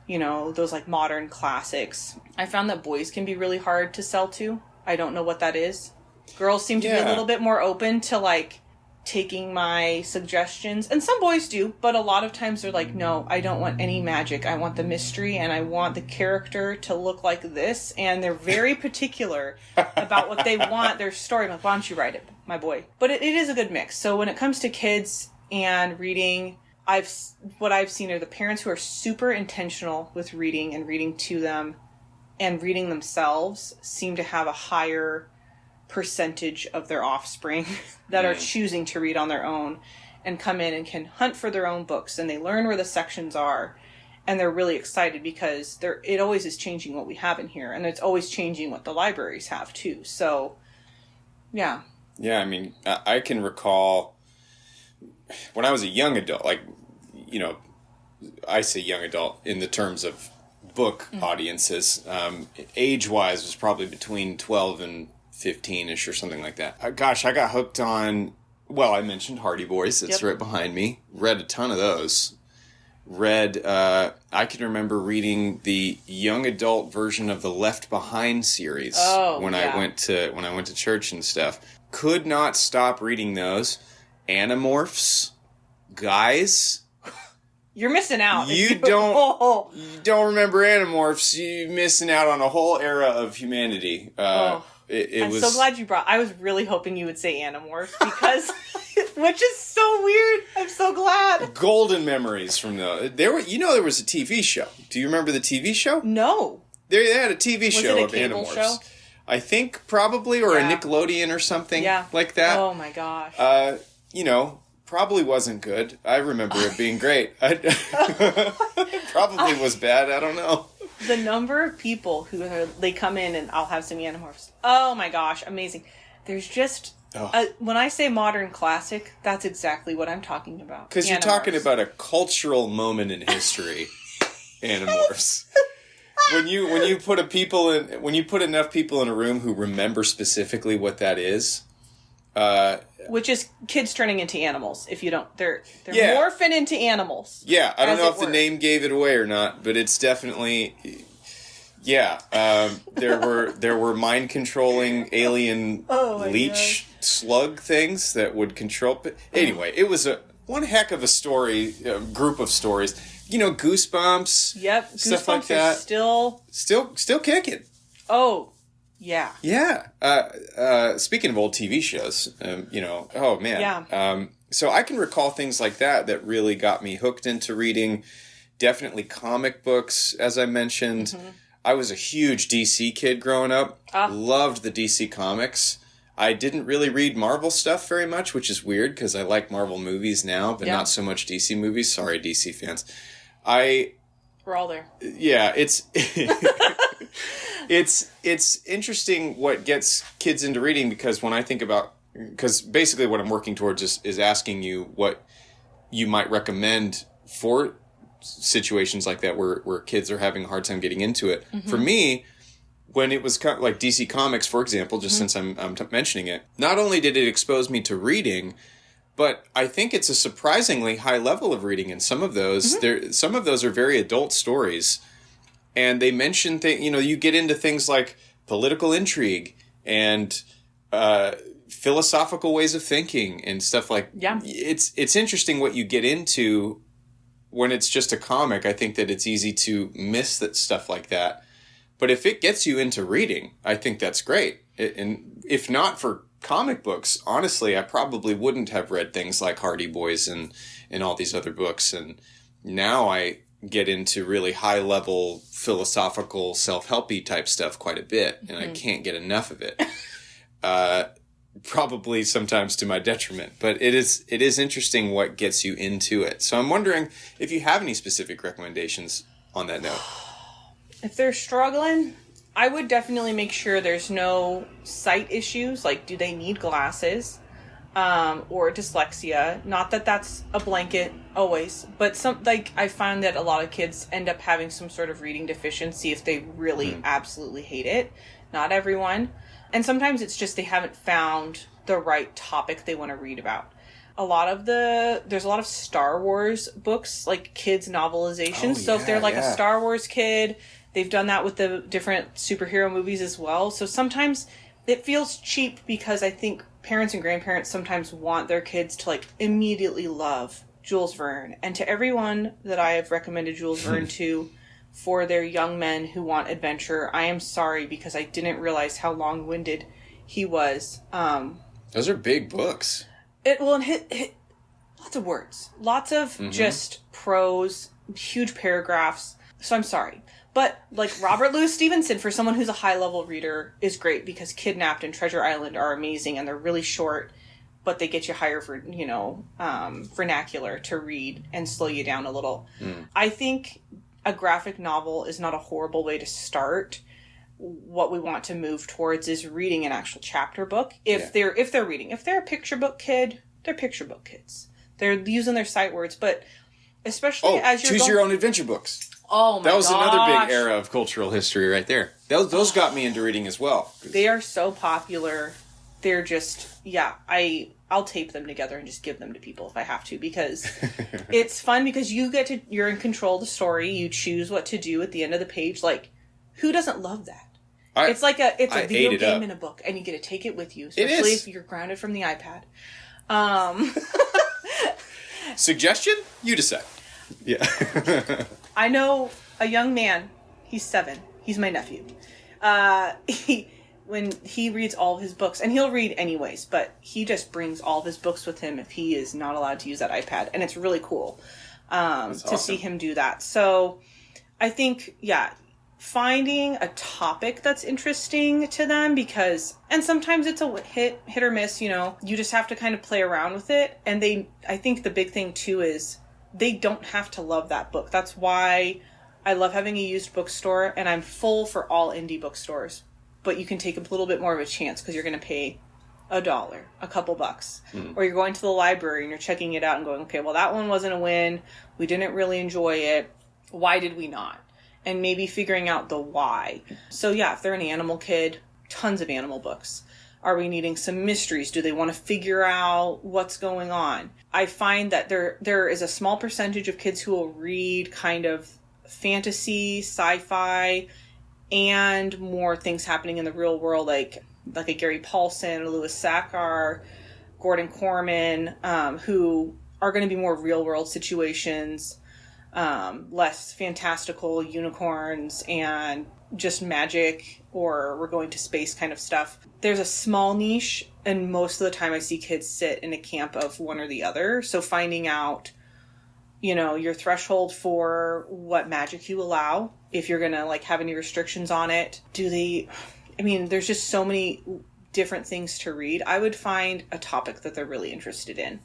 those like modern classics? I found that boys can be really hard to sell to. I don't know what that is. Girls seem to be a little bit more open to like taking my suggestions, and some boys do, but a lot of times they're like, no, I don't want any magic. I want the mystery, and I want the character to look like this, and they're very particular about what they want their story. I'm like, why don't you write it, my boy? But it is a good mix. So when it comes to kids and reading, what I've seen are the parents who are super intentional with reading and reading to them and reading themselves seem to have a higher percentage of their offspring that are choosing to read on their own and come in and can hunt for their own books, and they learn where the sections are, and they're really excited because it always is changing what we have in here, and it's always changing what the libraries have too. So yeah, I mean, I can recall when I was a young adult, like, I say young adult in the terms of book audiences, age-wise was probably between 12 and 15-ish or something like that. Gosh, I got hooked on, I mentioned Hardy Boys. It's right behind me. Read a ton of those. I can remember reading the young adult version of the Left Behind series when I went to church and stuff. Could not stop reading those. Animorphs, guys. You're missing out. You don't remember Animorphs. You're missing out on a whole era of humanity. I'm so glad you brought. I was really hoping you would say Animorphs because, which is so weird. I'm so glad. Golden memories from those. There was a TV show. Do you remember the TV show? No. They had a TV show of cable Animorphs. Show? I think probably, or a Nickelodeon or something like that. Oh my gosh. Probably wasn't good. I remember it being great. It probably was bad. I don't know. The number of people they come in and I'll have some Animorphs. Oh my gosh, amazing. There's just, when I say modern classic, that's exactly what I'm talking about. Because you're talking about a cultural moment in history, Animorphs. When you put enough people in a room who remember specifically what that is, which is kids turning into animals. If you don't, they're morphing into animals. Yeah, I don't know if the name gave it away or not, but it's definitely, there were mind controlling alien leech slug things that would control. Anyway, it was one heck of a story, group of stories. Goosebumps. Yep, stuff Goosebumps like that. Are still kicking. Oh. Yeah. Yeah. Speaking of old TV shows, oh man. Yeah. So I can recall things like that really got me hooked into reading. Definitely comic books, as I mentioned. Mm-hmm. I was a huge DC kid growing up. Loved the DC comics. I didn't really read Marvel stuff very much, which is weird because I like Marvel movies now, but not so much DC movies. Sorry, DC fans. We're all there. Yeah, it's... It's interesting what gets kids into reading because when I think about... Because basically what I'm working towards is asking you what you might recommend for situations like that where kids are having a hard time getting into it. Mm-hmm. For me, when it was like DC Comics, for example, just since I'm mentioning it, not only did it expose me to reading, but I think it's a surprisingly high level of reading. And some of those, some of those are very adult stories. And they mention things, you get into things like political intrigue and philosophical ways of thinking and stuff like. Yeah. It's interesting what you get into when it's just a comic. I think that it's easy to miss that stuff like that. But if it gets you into reading, I think that's great. And if not for comic books, honestly, I probably wouldn't have read things like Hardy Boys and all these other books. And now I get into really high level philosophical self-helpy type stuff quite a bit, and I can't get enough of it. Probably sometimes to my detriment, but it is interesting what gets you into it. So I'm wondering if you have any specific recommendations on that note. If they're struggling, I would definitely make sure there's no sight issues, like do they need glasses, or dyslexia. Not that that's a blanket always, but I find that a lot of kids end up having some sort of reading deficiency if they really absolutely hate it. Not everyone. And sometimes it's just they haven't found the right topic they want to read about. There's a lot of Star Wars books, like kids novelizations. So if they're like a Star Wars kid, they've done that with the different superhero movies as well. So sometimes it feels cheap because I think parents and grandparents sometimes want their kids to like immediately love Jules Verne. And to everyone that I have recommended Jules Verne to, for their young men who want adventure, I am sorry because I didn't realize how long-winded he was. Those are big books. Lots of words. Lots of just prose, huge paragraphs. So I'm sorry. But like Robert Louis Stevenson, for someone who's a high-level reader, is great because Kidnapped and Treasure Island are amazing and they're really short, but they get you higher for, vernacular to read and slow you down a little. I think a graphic novel is not a horrible way to start. What we want to move towards is reading an actual chapter book. If they're reading, if they're a picture book kid, they're picture book kids. They're using their sight words, but especially as you're choose your own adventure books. Oh my gosh. That was another big era of cultural history right there. Those got me into reading as well. They are so popular. They're just, I'll tape them together and just give them to people if I have to, because it's fun because you're in control of the story. You choose what to do at the end of the page. Like, who doesn't love that? It's a video game in a book, and you get to take it with you, especially if you're grounded from the iPad. Suggestion? You decide. Yeah. I know a young man. He's 7. He's my nephew. When he reads all of his books, and he'll read anyways, but he just brings all of his books with him if he is not allowed to use that iPad, and it's really cool to see him do that. So I think, finding a topic that's interesting to them, and sometimes it's a hit or miss, you just have to kind of play around with it. And I think the big thing too is they don't have to love that book. That's why I love having a used bookstore, and I'm full for all indie bookstores. But you can take a little bit more of a chance because you're going to pay $1, a couple bucks. Or you're going to the library and you're checking it out and going, okay, well, that one wasn't a win. We didn't really enjoy it. Why did we not? And maybe figuring out the why. So if they're an animal kid, tons of animal books. Are we needing some mysteries? Do they want to figure out what's going on? I find that there is a small percentage of kids who will read kind of fantasy, sci-fi, and more things happening in the real world, like a Gary Paulson, Lewis Sackar, Gordon Corman, who are going to be more real world situations, less fantastical unicorns and just magic, or we're going to space kind of stuff. There's a small niche, and most of the time I see kids sit in a camp of one or the other. So finding out, your threshold for what magic you allow, if you're going to have any restrictions on it. There's just so many different things to read. I would find a topic that they're really interested in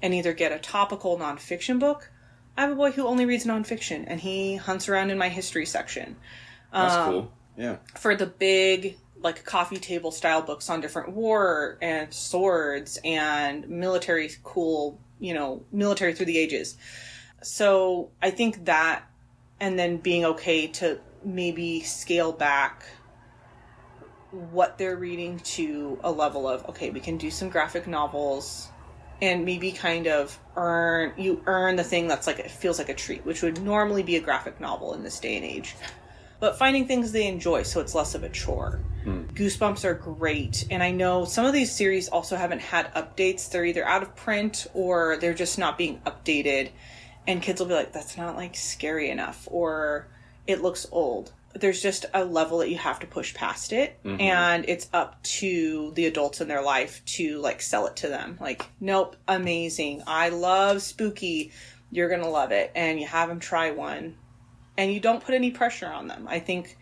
and either get a topical nonfiction book. I have a boy who only reads nonfiction, and he hunts around in my history section. That's cool. Yeah. For the big, coffee table style books on different war and swords and military military through the ages. So I think that, and then being okay to maybe scale back what they're reading to a level of, okay, we can do some graphic novels and maybe kind of earn the thing that's it feels like a treat, which would normally be a graphic novel in this day and age. But finding things they enjoy so it's less of a chore. Goosebumps are great. And I know some of these series also haven't had updates. They're either out of print or they're just not being updated. And kids will be like, that's not scary enough, or it looks old. there's just a level that you have to push past it. Mm-hmm. And it's up to the adults in their life to like sell it to them. Like, nope, amazing. I love spooky. You're going to love it. And you have them try one. And you don't put any pressure on them. I think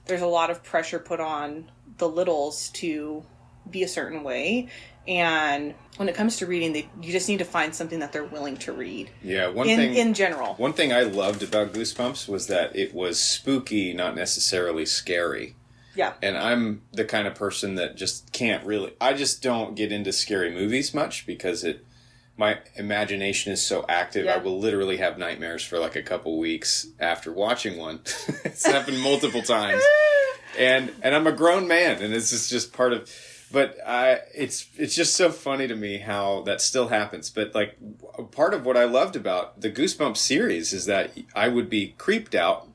there's a lot of pressure put on the littles to be a certain way. And when it comes to reading, you just need to find something that they're willing to read. Yeah, in general. One thing I loved about Goosebumps was that it was spooky, not necessarily scary. Yeah. And I'm the kind of person that just can't really... I just don't get into scary movies much because my imagination is so active. Yeah. I will literally have nightmares for like a couple weeks after watching one. It's happened multiple times. And I'm a grown man, and this is just part of... But it's just so funny to me how that still happens. But like part of what I loved about the Goosebumps series is that I would be creeped out,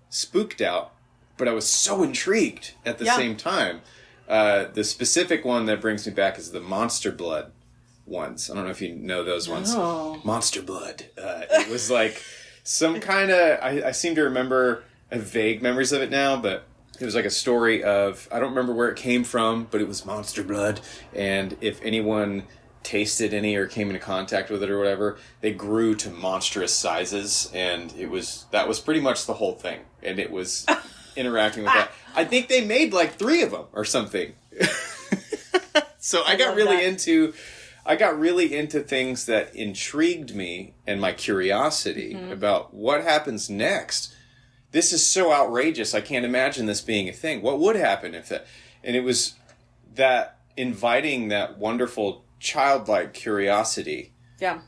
spooked out, but I was so intrigued at the same time. The specific one that brings me back is the Monster Blood ones. I don't know if you know those ones. Oh. Monster Blood. It was like some kind of... I seem to remember... I have vague memories of it now, but... It was like a story of, I don't remember where it came from, but it was monster blood. And if anyone tasted any or came into contact with it or whatever, they grew to monstrous sizes. And that was pretty much the whole thing. And it was interacting with that. I think they made like 3 of them or something. So I got really into things that intrigued me and my curiosity about what happens next. This is so outrageous. I can't imagine this being a thing. What would happen if that... And it was that inviting that wonderful childlike curiosity. Yeah.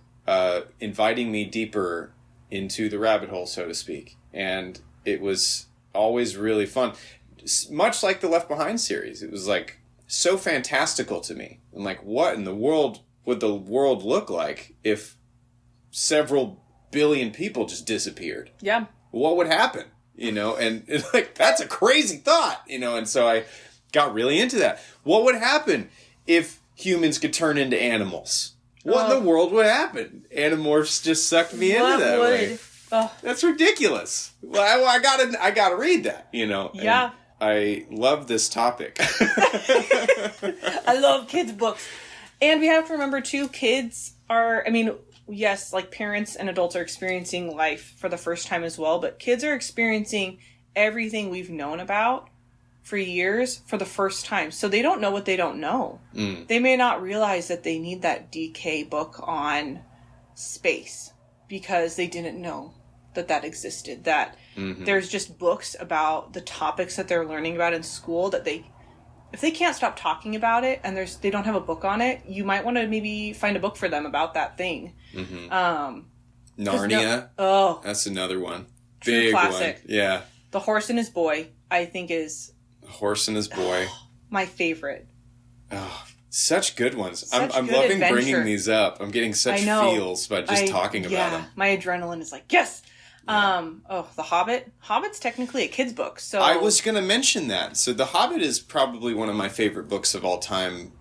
Inviting me deeper into the rabbit hole, so to speak. And it was always really fun. Much like the Left Behind series. It was like so fantastical to me. I'm like, what in the world would the world look like if several billion people just disappeared? Yeah. What would happen, and it's like, that's a crazy thought, and so I got really into that. What would happen if humans could turn into animals? What in the world would happen? Animorphs just sucked me into that way. That's ridiculous. Well, I gotta read that, Yeah. And I love this topic. I love kids' books. And we have to remember, too, kids are, yes, like parents and adults are experiencing life for the first time as well, but kids are experiencing everything we've known about for years for the first time. So they don't know what they don't know. Mm. They may not realize that they need that DK book on space because they didn't know that existed. That there's just books about the topics that they're learning about in school that if they can't stop talking about it and they don't have a book on it, you might want to maybe find a book for them about that thing. Mm-hmm. Narnia. That's another one. Big classic. One. Yeah. The Horse and His Boy, I think, is... The Horse and His Boy. My favorite. Oh, such good ones. I'm loving adventure. Bringing these up. I'm getting such feels by just talking about them. My adrenaline is like, yes! Yeah. The Hobbit. Hobbit's technically a kid's book, so... I was going to mention that. So The Hobbit is probably one of my favorite books of all time,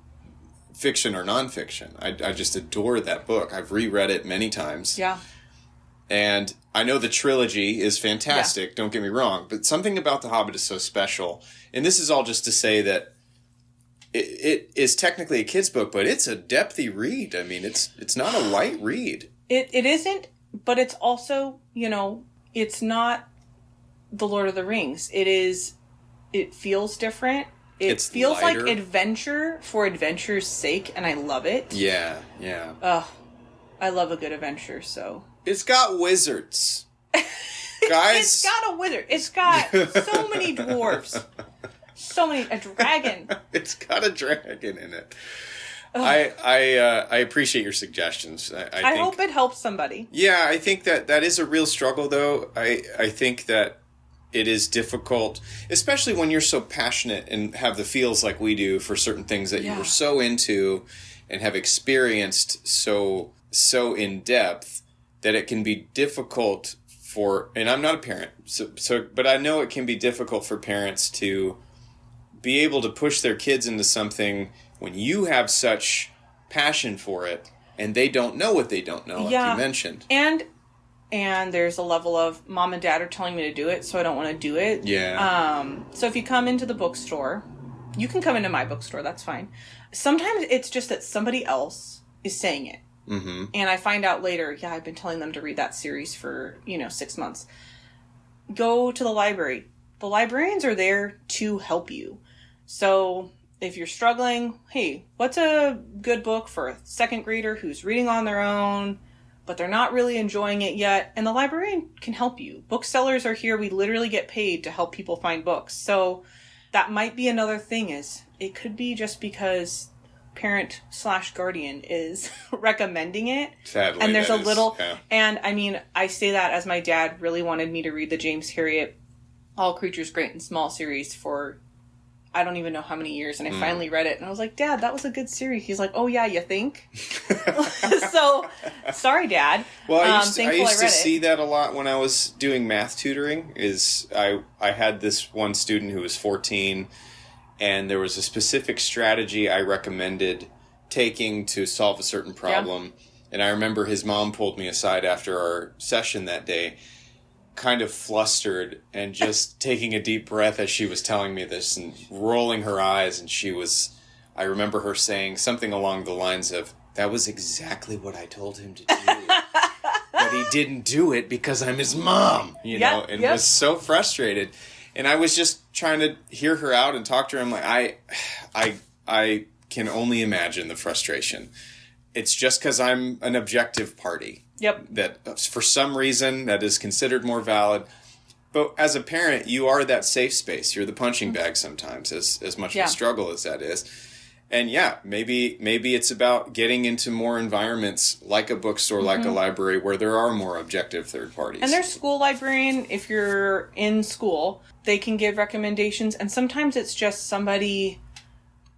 fiction or nonfiction. I just adore that book. I've reread it many times. Yeah. And I know the trilogy is fantastic, don't get me wrong, but something about The Hobbit is so special. And this is all just to say that it is technically a kid's book, but it's a depthy read. It's not a light read. It isn't. But it's also, it's not The Lord of the Rings. It feels different. It feels lighter. Like adventure for adventure's sake, and I love it. Yeah. I love a good adventure, so. It's got wizards. Guys. It's got a wizard. It's got so many dwarves. A dragon. It's got a dragon in it. I appreciate your suggestions. I hope it helps somebody. Yeah, I think that is a real struggle, though. I think that it is difficult, especially when you're so passionate and have the feels like we do for certain things that you were so into and have experienced so in depth, that it can be difficult for, and I'm not a parent, but I know it can be difficult for parents to be able to push their kids into something when you have such passion for it and they don't know what they don't know, like you mentioned. And and there's a level of mom and dad are telling me to do it, so I don't want to do it. Yeah. So if you come into the bookstore, you can come into my bookstore, that's fine. Sometimes it's just that somebody else is saying it. Mm-hmm. And I find out later, yeah, I've been telling them to read that series for, 6 months. Go to the library. The librarians are there to help you. So if you're struggling, hey, what's a good book for a second grader who's reading on their own, but they're not really enjoying it yet? And the librarian can help you. Booksellers are here. We literally get paid to help people find books. So that might be another thing, is it could be just because parent/guardian is recommending it. Sadly, and there's a is, little, yeah. and I mean, I say that as my dad really wanted me to read the James Herriot All Creatures Great and Small series for I don't even know how many years, and I finally read it, and I was like, Dad, that was a good series. He's like, oh yeah, you think? So, sorry, Dad. Well, I used to read see that a lot when I was doing math tutoring. I had this one student who was 14, and there was a specific strategy I recommended taking to solve a certain problem. Yeah. And I remember his mom pulled me aside after our session that day, kind of flustered and just taking a deep breath as she was telling me this and rolling her eyes. And I remember her saying something along the lines of, that was exactly what I told him to do. But he didn't do it because I'm his mom, and was so frustrated. And I was just trying to hear her out and talk to her. I'm like, I can only imagine the frustration. It's just because I'm an objective party. Yep. That for some reason that is considered more valid. But as a parent, you are that safe space. You're the punching bag sometimes, as much of a struggle as that is. And yeah, maybe it's about getting into more environments like a bookstore, like a library, where there are more objective third parties. And there's school librarian. If you're in school, they can give recommendations. And sometimes it's just somebody,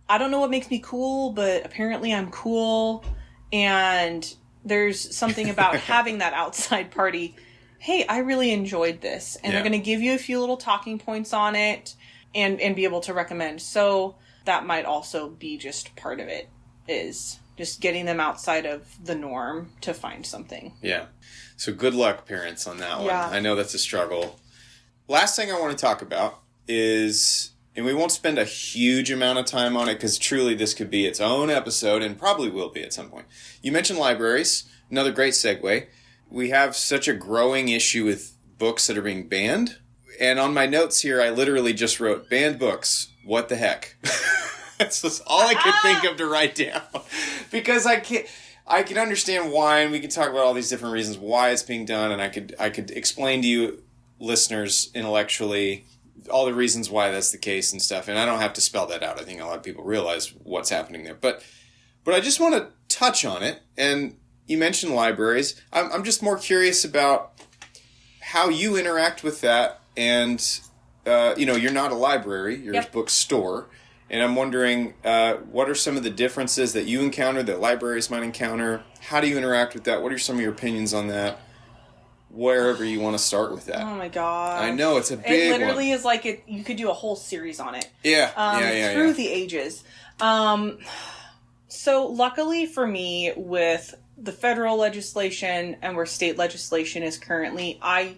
I don't know what makes me cool, but apparently I'm cool. And there's something about having that outside party. Hey, I really enjoyed this. And they're going to give you a few little talking points on it and be able to recommend. So that might also be just part of it, is just getting them outside of the norm to find something. Yeah. So good luck, parents, on that one. Yeah. I know that's a struggle. Last thing I want to talk about is, and we won't spend a huge amount of time on it because truly this could be its own episode and probably will be at some point. You mentioned libraries, another great segue. We have such a growing issue with books that are being banned. And on my notes here, I literally just wrote, banned books. What the heck? That's just all I could think of to write down. Because I can understand why, and we can talk about all these different reasons why it's being done, and I could explain to you, listeners, intellectually, all the reasons why that's the case and stuff. And I don't have to spell that out. I think a lot of people realize what's happening there. But I just want to touch on it. And you mentioned libraries. I'm just more curious about how you interact with that. And, you're not a library. You're a bookstore. And I'm wondering, what are some of the differences that you encounter that libraries might encounter? How do you interact with that? What are some of your opinions on that? Wherever you want to start with that. Oh my god! I know, it's a big one. It literally is like it. You could do a whole series on it. Yeah. Through the ages. So luckily for me, with the federal legislation and where state legislation is currently, I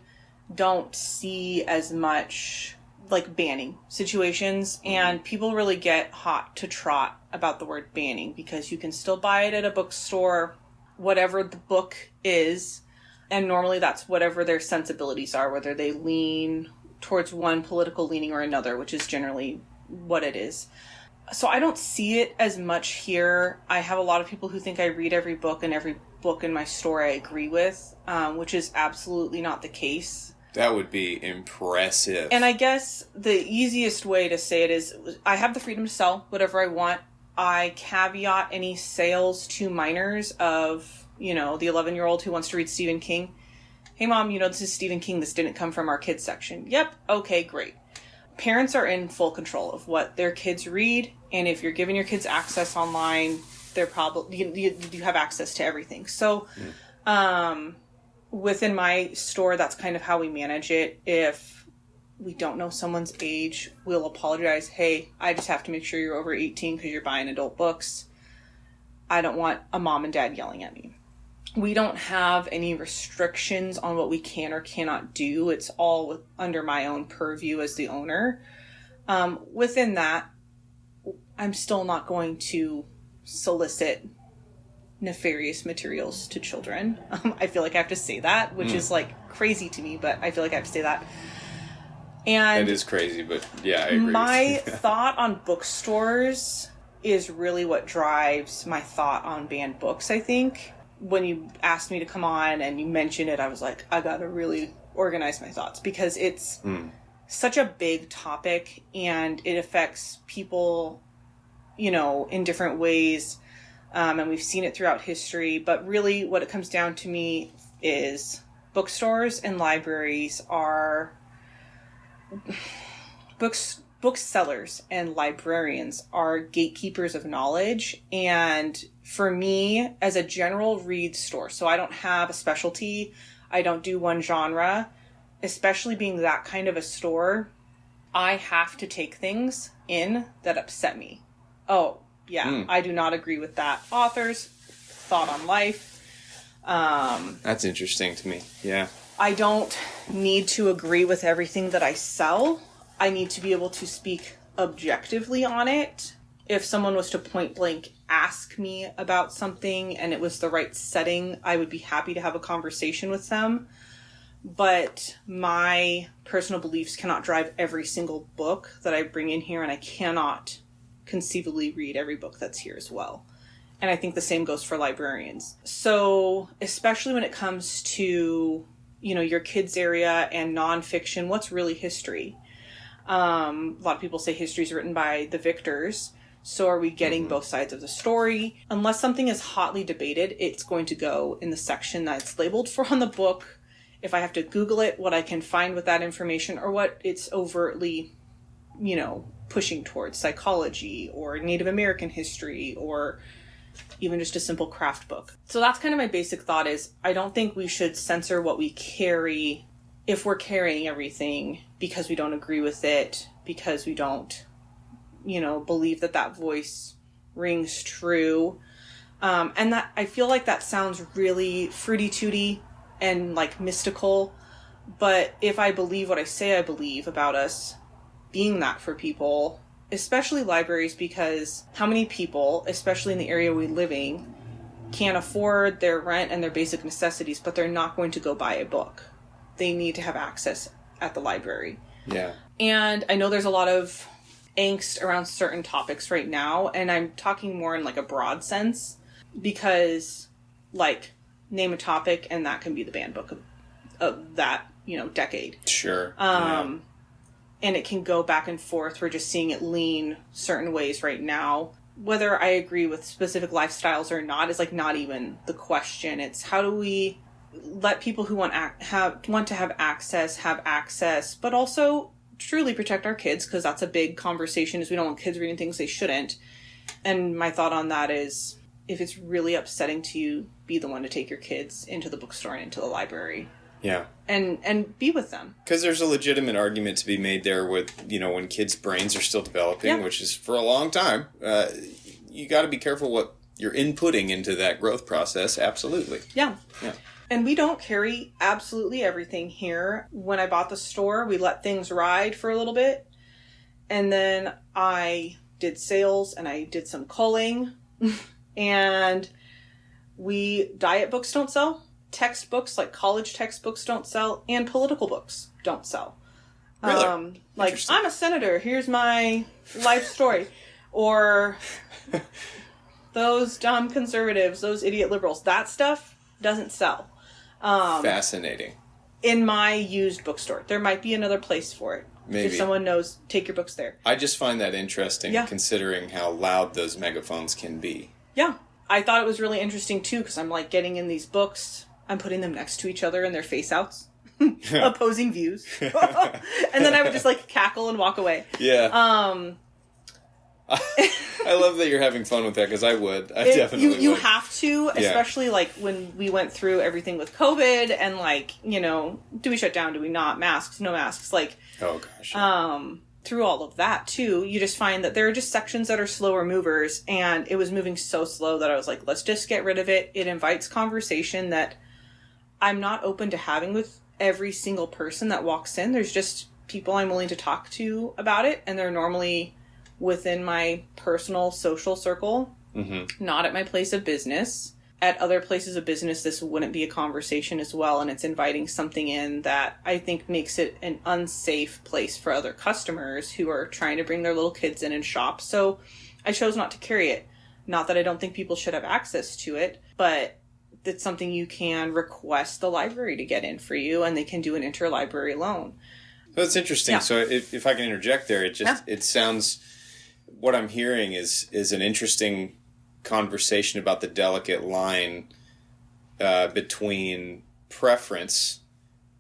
don't see as much like banning situations, and people really get hot to trot about the word banning because you can still buy it at a bookstore, whatever the book is. And normally that's whatever their sensibilities are, whether they lean towards one political leaning or another, which is generally what it is. So I don't see it as much here. I have a lot of people who think I read every book, and every book in my store I agree with, which is absolutely not the case. That would be impressive. And I guess the easiest way to say it is I have the freedom to sell whatever I want. I caveat any sales to minors of, the 11-year-old who wants to read Stephen King. Hey, Mom, this is Stephen King. This didn't come from our kids section. Yep. Okay, great. Parents are in full control of what their kids read. And if you're giving your kids access online, they're probably, you have access to everything. So, within my store, that's kind of how we manage it. If we don't know someone's age, we'll apologize. Hey, I just have to make sure you're over 18 because you're buying adult books. I don't want a mom and dad yelling at me. We don't have any restrictions on what we can or cannot do. It's all under my own purview as the owner. Within that, I'm still not going to solicit nefarious materials to children. I feel like I have to say that, which is like crazy to me, but I feel like I have to say that. And it is crazy, but yeah, I agree. My thought on bookstores is really what drives my thought on banned books, I think. When you asked me to come on and you mentioned it, I was like, I gotta really organize my thoughts, because it's such a big topic and it affects people, you know, in different ways. And we've seen it throughout history. But really what it comes down to me is bookstores and libraries are... Booksellers and librarians are gatekeepers of knowledge. And for me, as a general read store, so I don't have a specialty, I don't do one genre, especially being that kind of a store, I have to take things in that upset me. Oh, yeah, I do not agree with that author's thought on life. That's interesting to me, yeah. I don't need to agree with everything that I sell. I need to be able to speak objectively on it. If someone was to point blank ask me about something and it was the right setting, I would be happy to have a conversation with them. But my personal beliefs cannot drive every single book that I bring in here, and I cannot conceivably read every book that's here as well. And I think the same goes for librarians. So, especially when it comes to, you know, your kids' area and nonfiction, what's really history? A lot of people say history is written by the victors. So are we getting both sides of the story? Unless something is hotly debated, it's going to go in the section that's labeled for on the book. If I have to Google it, what I can find with that information, or what it's overtly, you know, pushing towards, psychology or Native American history, or even just a simple craft book. So that's kind of my basic thought is, I don't think we should censor what we carry if we're carrying everything because we don't agree with it, because we don't, you know, believe that that voice rings true. And that, I feel like that sounds really fruity-tooty and like mystical. But if I believe what I say I believe about us being that for people, especially libraries, because how many people, especially in the area we live in, can't afford their rent and their basic necessities, but they're not going to go buy a book. They need to have access at the library. Yeah. And I know there's a lot of angst around certain topics right now, and I'm talking more in like a broad sense, because like name a topic and that can be the banned book of that, you know, decade. Sure. And it can go back and forth. We're just seeing it lean certain ways right now. Whether I agree with specific lifestyles or not is like not even the question. It's how do we let people who want to have access, but also truly protect our kids, because that's a big conversation, is we don't want kids reading things they shouldn't. And my thought on that is, if it's really upsetting to you, be the one to take your kids into the bookstore and into the library. Yeah. And be with them. Because there's a legitimate argument to be made there with, you know, when kids' brains are still developing, which is for a long time, you got to be careful what you're inputting into that growth process. Absolutely. Yeah. And we don't carry absolutely everything here. When I bought the store, we let things ride for a little bit. And then I did sales and I did some culling. And diet books don't sell. Textbooks, like college textbooks, don't sell. And political books don't sell. Really? Like, I'm a senator. Here's my life story. Or those dumb conservatives, those idiot liberals. That stuff doesn't sell. Fascinating. In my used bookstore. There might be another place for it. Maybe. If someone knows, take your books there. I just find that interesting, considering how loud those megaphones can be. Yeah. I thought it was really interesting, too, because I'm, like, getting in these books. I'm putting them next to each other in their face-outs. Opposing views. And then I would just, like, cackle and walk away. Yeah. I love that you're having fun with that, because I would. I definitely would. You have to, especially, like, when we went through everything with COVID and, like, you know, do we shut down? Do we not? Masks? No masks? Like... Oh, gosh. through all of that too, you just find that there are just sections that are slower movers, and it was moving so slow that I was like, let's just get rid of it. It invites conversation that I'm not open to having with every single person that walks in. There's just people I'm willing to talk to about it, and they're normally within my personal social circle, not at my place of business. At other places of business, this wouldn't be a conversation as well, and it's inviting something in that I think makes it an unsafe place for other customers who are trying to bring their little kids in and shop. So I chose not to carry it. Not that I don't think people should have access to it, but it's something you can request the library to get in for you, and they can do an interlibrary loan. That's interesting. Yeah. So if I can interject there, it sounds, what I'm hearing is an interesting conversation about the delicate line between preference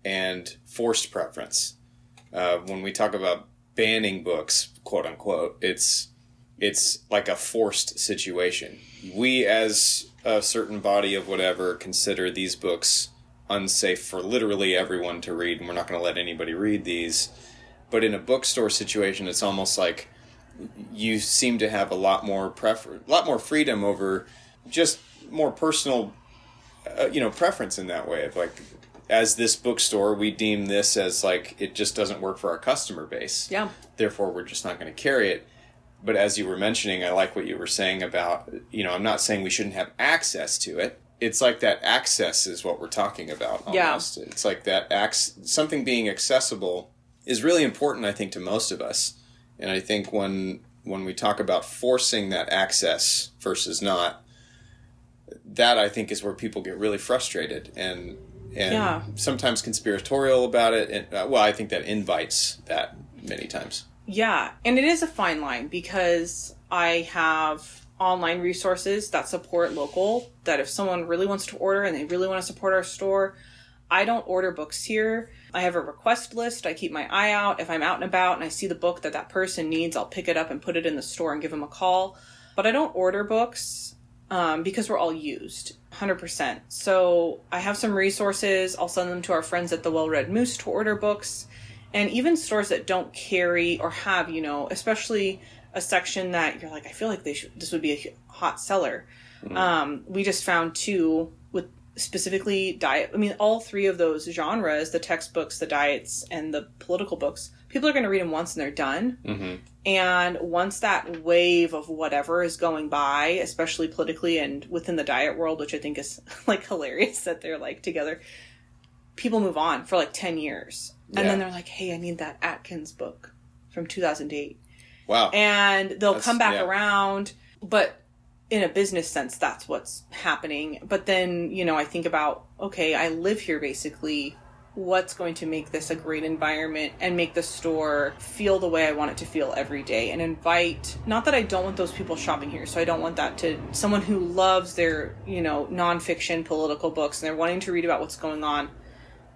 and forced preference. When we talk about banning books, quote unquote, it's like a forced situation. We, as a certain body of whatever, consider these books unsafe for literally everyone to read, and we're not going to let anybody read these. But in a bookstore situation, it's almost like you seem to have a lot more freedom over just more personal, preference in that way. Of like, as this bookstore, we deem this as like, it just doesn't work for our customer base. Yeah. Therefore, we're just not going to carry it. But as you were mentioning, I like what you were saying about, I'm not saying we shouldn't have access to it. It's like that access is what we're talking about almost. Yeah. It's like that something being accessible is really important, I think, to most of us. And I think when we talk about forcing that access versus not, that I think is where people get really frustrated and sometimes conspiratorial about it. And I think that invites that many times. Yeah, and it is a fine line, because I have online resources that support local, that if someone really wants to order and they really want to support our store, I don't order books here. I have a request list. I keep my eye out. If I'm out and about and I see the book that person needs, I'll pick it up and put it in the store and give them a call. But I don't order books because we're all used, 100%. So I have some resources. I'll send them to our friends at the Well-Read Moose to order books. And even stores that don't carry or have, especially a section that you're like, I feel like this would be a hot seller. Mm-hmm. We just found two with specifically diet. I mean, all three of those genres, the textbooks, the diets, and the political books, people are going to read them once and they're done. Mm-hmm. And once that wave of whatever is going by, especially politically and within the diet world, which I think is like hilarious that they're like together, people move on for like 10 years. And then they're like, hey, I need that Atkins book from 2008. Wow. And they'll come back around. But in a business sense, that's what's happening. But then, I think about, okay, I live here basically. What's going to make this a great environment and make the store feel the way I want it to feel every day, and invite, not that I don't want those people shopping here. So I don't want that to someone who loves their, nonfiction political books and they're wanting to read about what's going on.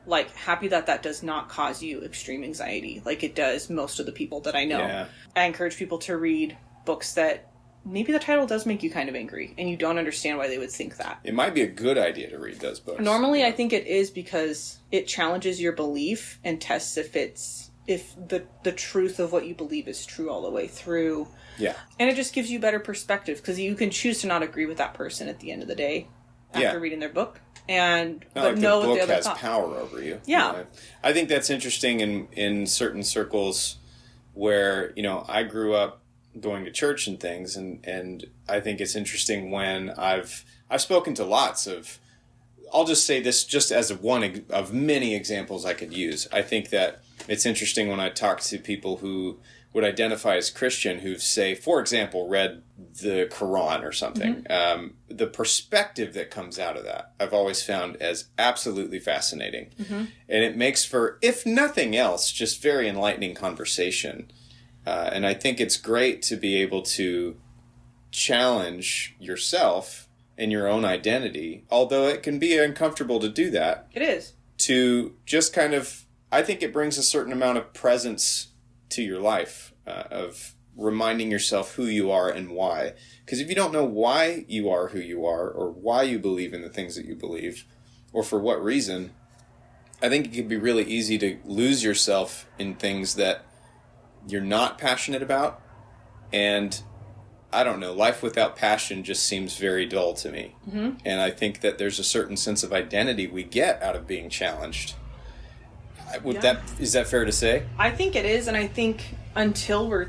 Like, happy that does not cause you extreme anxiety like it does most of the people that I know. Yeah. I encourage people to read books that maybe the title does make you kind of angry and you don't understand why they would think that. It might be a good idea to read those books. Normally, I think it is, because it challenges your belief and tests if the truth of what you believe is true all the way through. Yeah. And it just gives you better perspective, because you can choose to not agree with that person at the end of the day after reading their book. And but know the book has power over you. Yeah. I think that's interesting in certain circles where, I grew up going to church and things, and I think it's interesting when I've spoken to lots of, I'll just say this just as one of many examples I could use. I think that it's interesting when I talk to people who would identify as Christian, who say, for example, read the Quran or something. Mm-hmm. The perspective that comes out of that, I've always found as absolutely fascinating. Mm-hmm. And it makes for, if nothing else, just very enlightening conversation. And I think it's great to be able to challenge yourself and your own identity, although it can be uncomfortable to do that. It is. To just kind of, I think it brings a certain amount of presence to your life, of reminding yourself who you are and why. Because if you don't know why you are who you are, or why you believe in the things that you believe, or for what reason, I think it can be really easy to lose yourself in things that you're not passionate about. And I don't know, life without passion just seems very dull to me. Mm-hmm. And I think that there's a certain sense of identity we get out of being challenged. Is that fair to say? I think it is, and I think until we're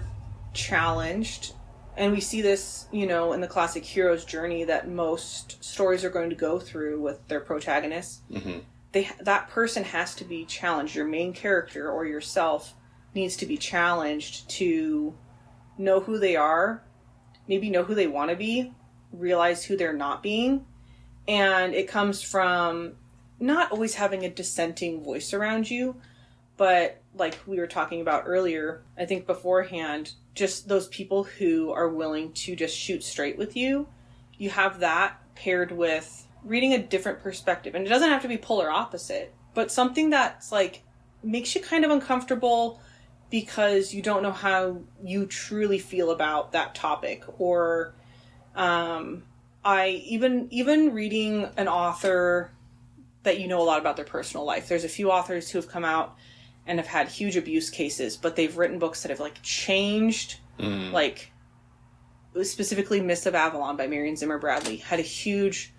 challenged, and we see this, in the classic hero's journey that most stories are going to go through with their protagonists, mm-hmm. That person has to be challenged. Your main character or yourself needs to be challenged to know who they are, maybe know who they want to be, realize who they're not being. And it comes from not always having a dissenting voice around you, but like we were talking about earlier, I think beforehand, just those people who are willing to just shoot straight with you. You have that paired with reading a different perspective. And it doesn't have to be polar opposite, but something that's like makes you kind of uncomfortable because you don't know how you truly feel about that topic. Or even reading an author that you know a lot about their personal life. There's a few authors who have come out and have had huge abuse cases, but they've written books that have like changed, like specifically Mists of Avalon by Marion Zimmer Bradley had a huge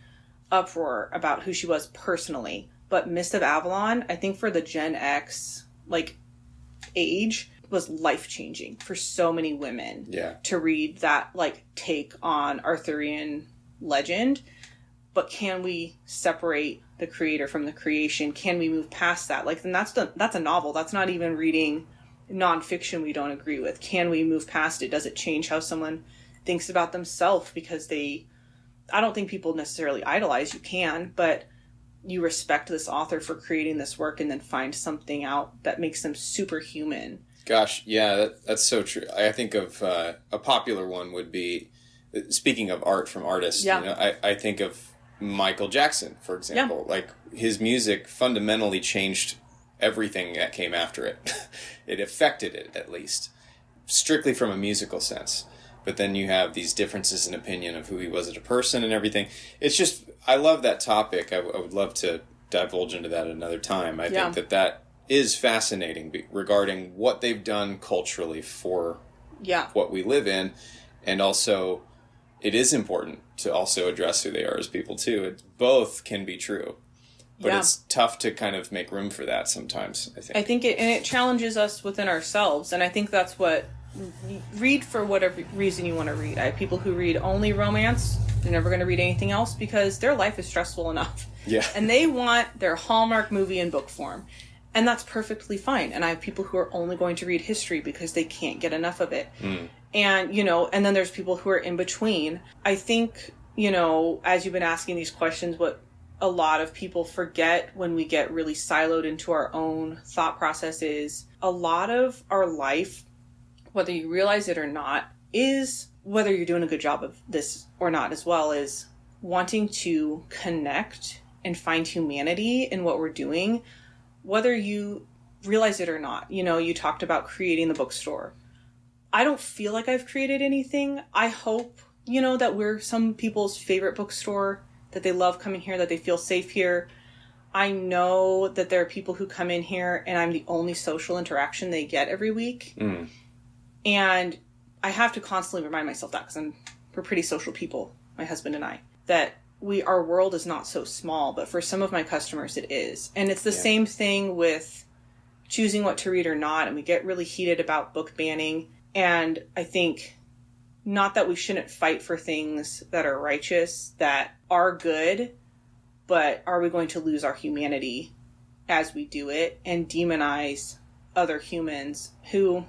uproar about who she was personally. But Mists of Avalon, I think for the Gen X like age, was life-changing for so many women to read that like take on Arthurian legend. But can we separate the creator from the creation? Can we move past that? Like, then that's a novel. That's not even reading nonfiction we don't agree with. Can we move past it? Does it change how someone thinks about themselves? Because I don't think people necessarily idolize. You can, but you respect this author for creating this work and then find something out that makes them superhuman. Gosh, yeah, that's so true. I think of a popular one would be, speaking of art from artists, I think of Michael Jackson, for example. Like, his music fundamentally changed everything that came after it. It affected it, at least, strictly from a musical sense. But then you have these differences in opinion of who he was as a person and everything. It's just, I love that topic. I would love to divulge into that another time. I think that is fascinating regarding what they've done culturally for what we live in. And also, it is important to also address who they are as people, too. Both can be true. But it's tough to kind of make room for that sometimes, I think. It challenges us within ourselves. And I think that's what... Read for whatever reason you want to read. I have people who read only romance. They're never going to read anything else because their life is stressful enough. Yeah. And they want their Hallmark movie in book form. And that's perfectly fine. And I have people who are only going to read history because they can't get enough of it. And, and then there's people who are in between. I think, as you've been asking these questions, what a lot of people forget when we get really siloed into our own thought process is a lot of our life, whether you realize it or not, is whether you're doing a good job of this or not, as well as wanting to connect and find humanity in what we're doing, whether you realize it or not. You talked about creating the bookstore. I don't feel like I've created anything. I hope, that we're some people's favorite bookstore, that they love coming here, that they feel safe here. I know that there are people who come in here and I'm the only social interaction they get every week. And I have to constantly remind myself that because we're pretty social people, my husband and I, that our world is not so small, but for some of my customers it is. And it's the same thing with choosing what to read or not. And we get really heated about book banning. And I think not that we shouldn't fight for things that are righteous, that are good, but are we going to lose our humanity as we do it and demonize other humans who...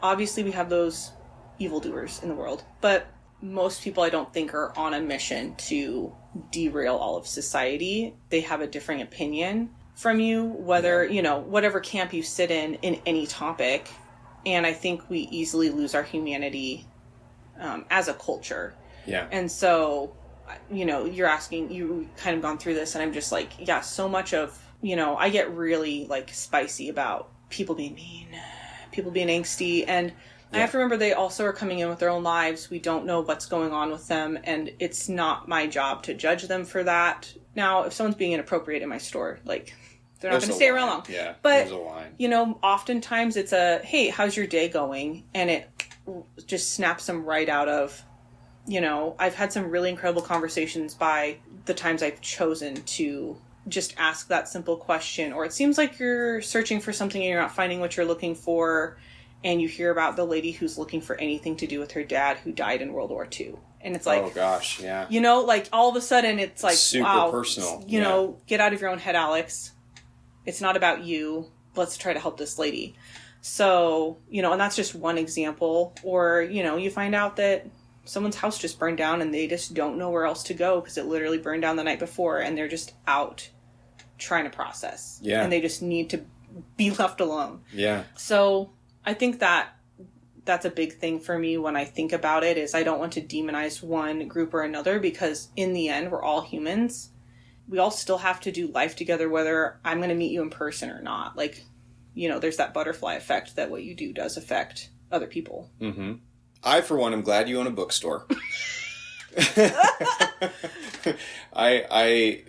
Obviously, we have those evildoers in the world, but most people I don't think are on a mission to derail all of society. They have a differing opinion from you, whether, whatever camp you sit in any topic. And I think we easily lose our humanity as a culture. Yeah. And so, you're asking, you kind of gone through this, and I'm just like, so much of, I get really like spicy about people being mean, people being angsty, and I have to remember they also are coming in with their own lives. We don't know what's going on with them, and it's not my job to judge them for that. Now, if someone's being inappropriate in my store, like, They're not going to stay around long. Yeah, but, there's a line. You know, oftentimes it's a, hey, how's your day going? And it just snaps them right out of, you know, I've had some really incredible conversations by the times I've chosen to just ask that simple question. Or it seems like you're searching for something and you're not finding what you're looking for. And you hear about the lady who's looking for anything to do with her dad who died in World War II. And it's like, oh gosh, yeah. You know, like all of a sudden it's like, super wow, personal. You know, get out of your own head, Alex. It's not about you. Let's try to help this lady. So, you know, and that's just one example. Or, you know, you find out that someone's house just burned down and they just don't know where else to go because it literally burned down the night before and they're just out trying to process. Yeah. And they just need to be left alone. Yeah. So I think that's a big thing for me when I think about it is I don't want to demonize one group or another because in the end, we're all humans. We all still have to do life together, whether I'm going to meet you in person or not. Like, you know, there's that butterfly effect that what you do does affect other people. Mm-hmm. I, for one, am glad you own a bookstore. I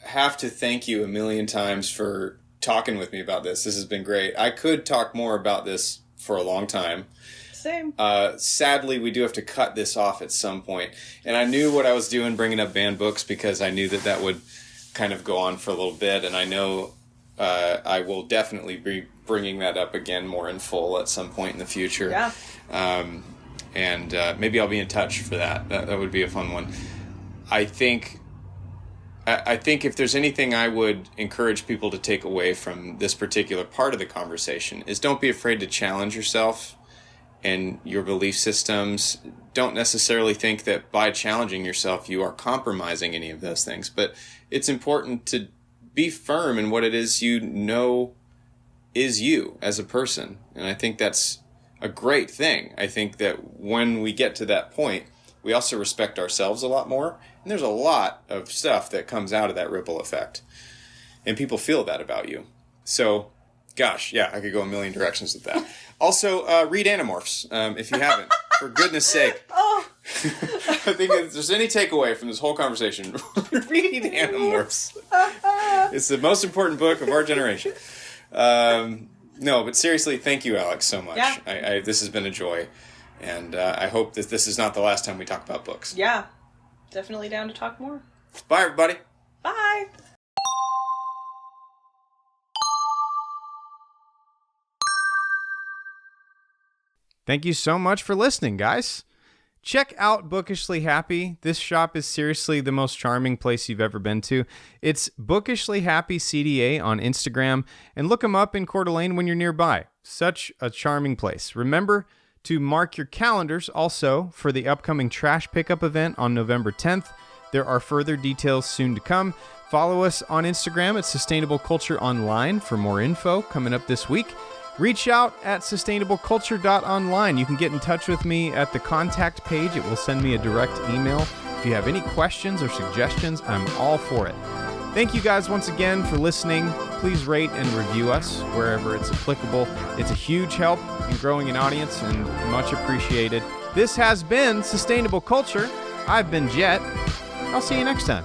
have to thank you a million times for talking with me about this. This has been great. I could talk more about this for a long time. Same. Sadly, we do have to cut this off at some point. And I knew what I was doing bringing up banned books because I knew that would kind of go on for a little bit. And I know I will definitely be bringing that up again more in full at some point in the future. Yeah. And maybe I'll be in touch for that. That would be a fun one. I think if there's anything I would encourage people to take away from this particular part of the conversation is don't be afraid to challenge yourself and your belief systems. Don't necessarily think that by challenging yourself you are compromising any of those things, but it's important to be firm in what it is you know is you as a person. And I think that's a great thing. I think that when we get to that point, we also respect ourselves a lot more. And there's a lot of stuff that comes out of that ripple effect. And people feel that about you. So, gosh, yeah, I could go a million directions with that. Also, read Animorphs, if you haven't. For goodness sake. Oh. I think if there's any takeaway from this whole conversation, read Animorphs. It's the most important book of our generation. No, but seriously, thank you, Alex, so much. Yeah. This has been a joy. And I hope that this is not the last time we talk about books. Yeah. Definitely down to talk more. Bye, everybody. Bye. Thank you so much for listening, guys. Check out Bookishly Happy. This shop is seriously the most charming place you've ever been to. It's Bookishly Happy CDA on Instagram, and look them up in Coeur d'Alene when you're nearby. Such a charming place. Remember to mark your calendars also for the upcoming trash pickup event on November 10th. There are further details soon to come. Follow us on Instagram at Sustainable Culture Online for more info coming up this week. Reach out at sustainableculture.online. You can get in touch with me at the contact page. It will send me a direct email. If you have any questions or suggestions, I'm all for it. Thank you guys once again for listening. Please rate and review us wherever it's applicable. It's a huge help in growing an audience and much appreciated. This has been Sustainable Culture. I've been Jet. I'll see you next time.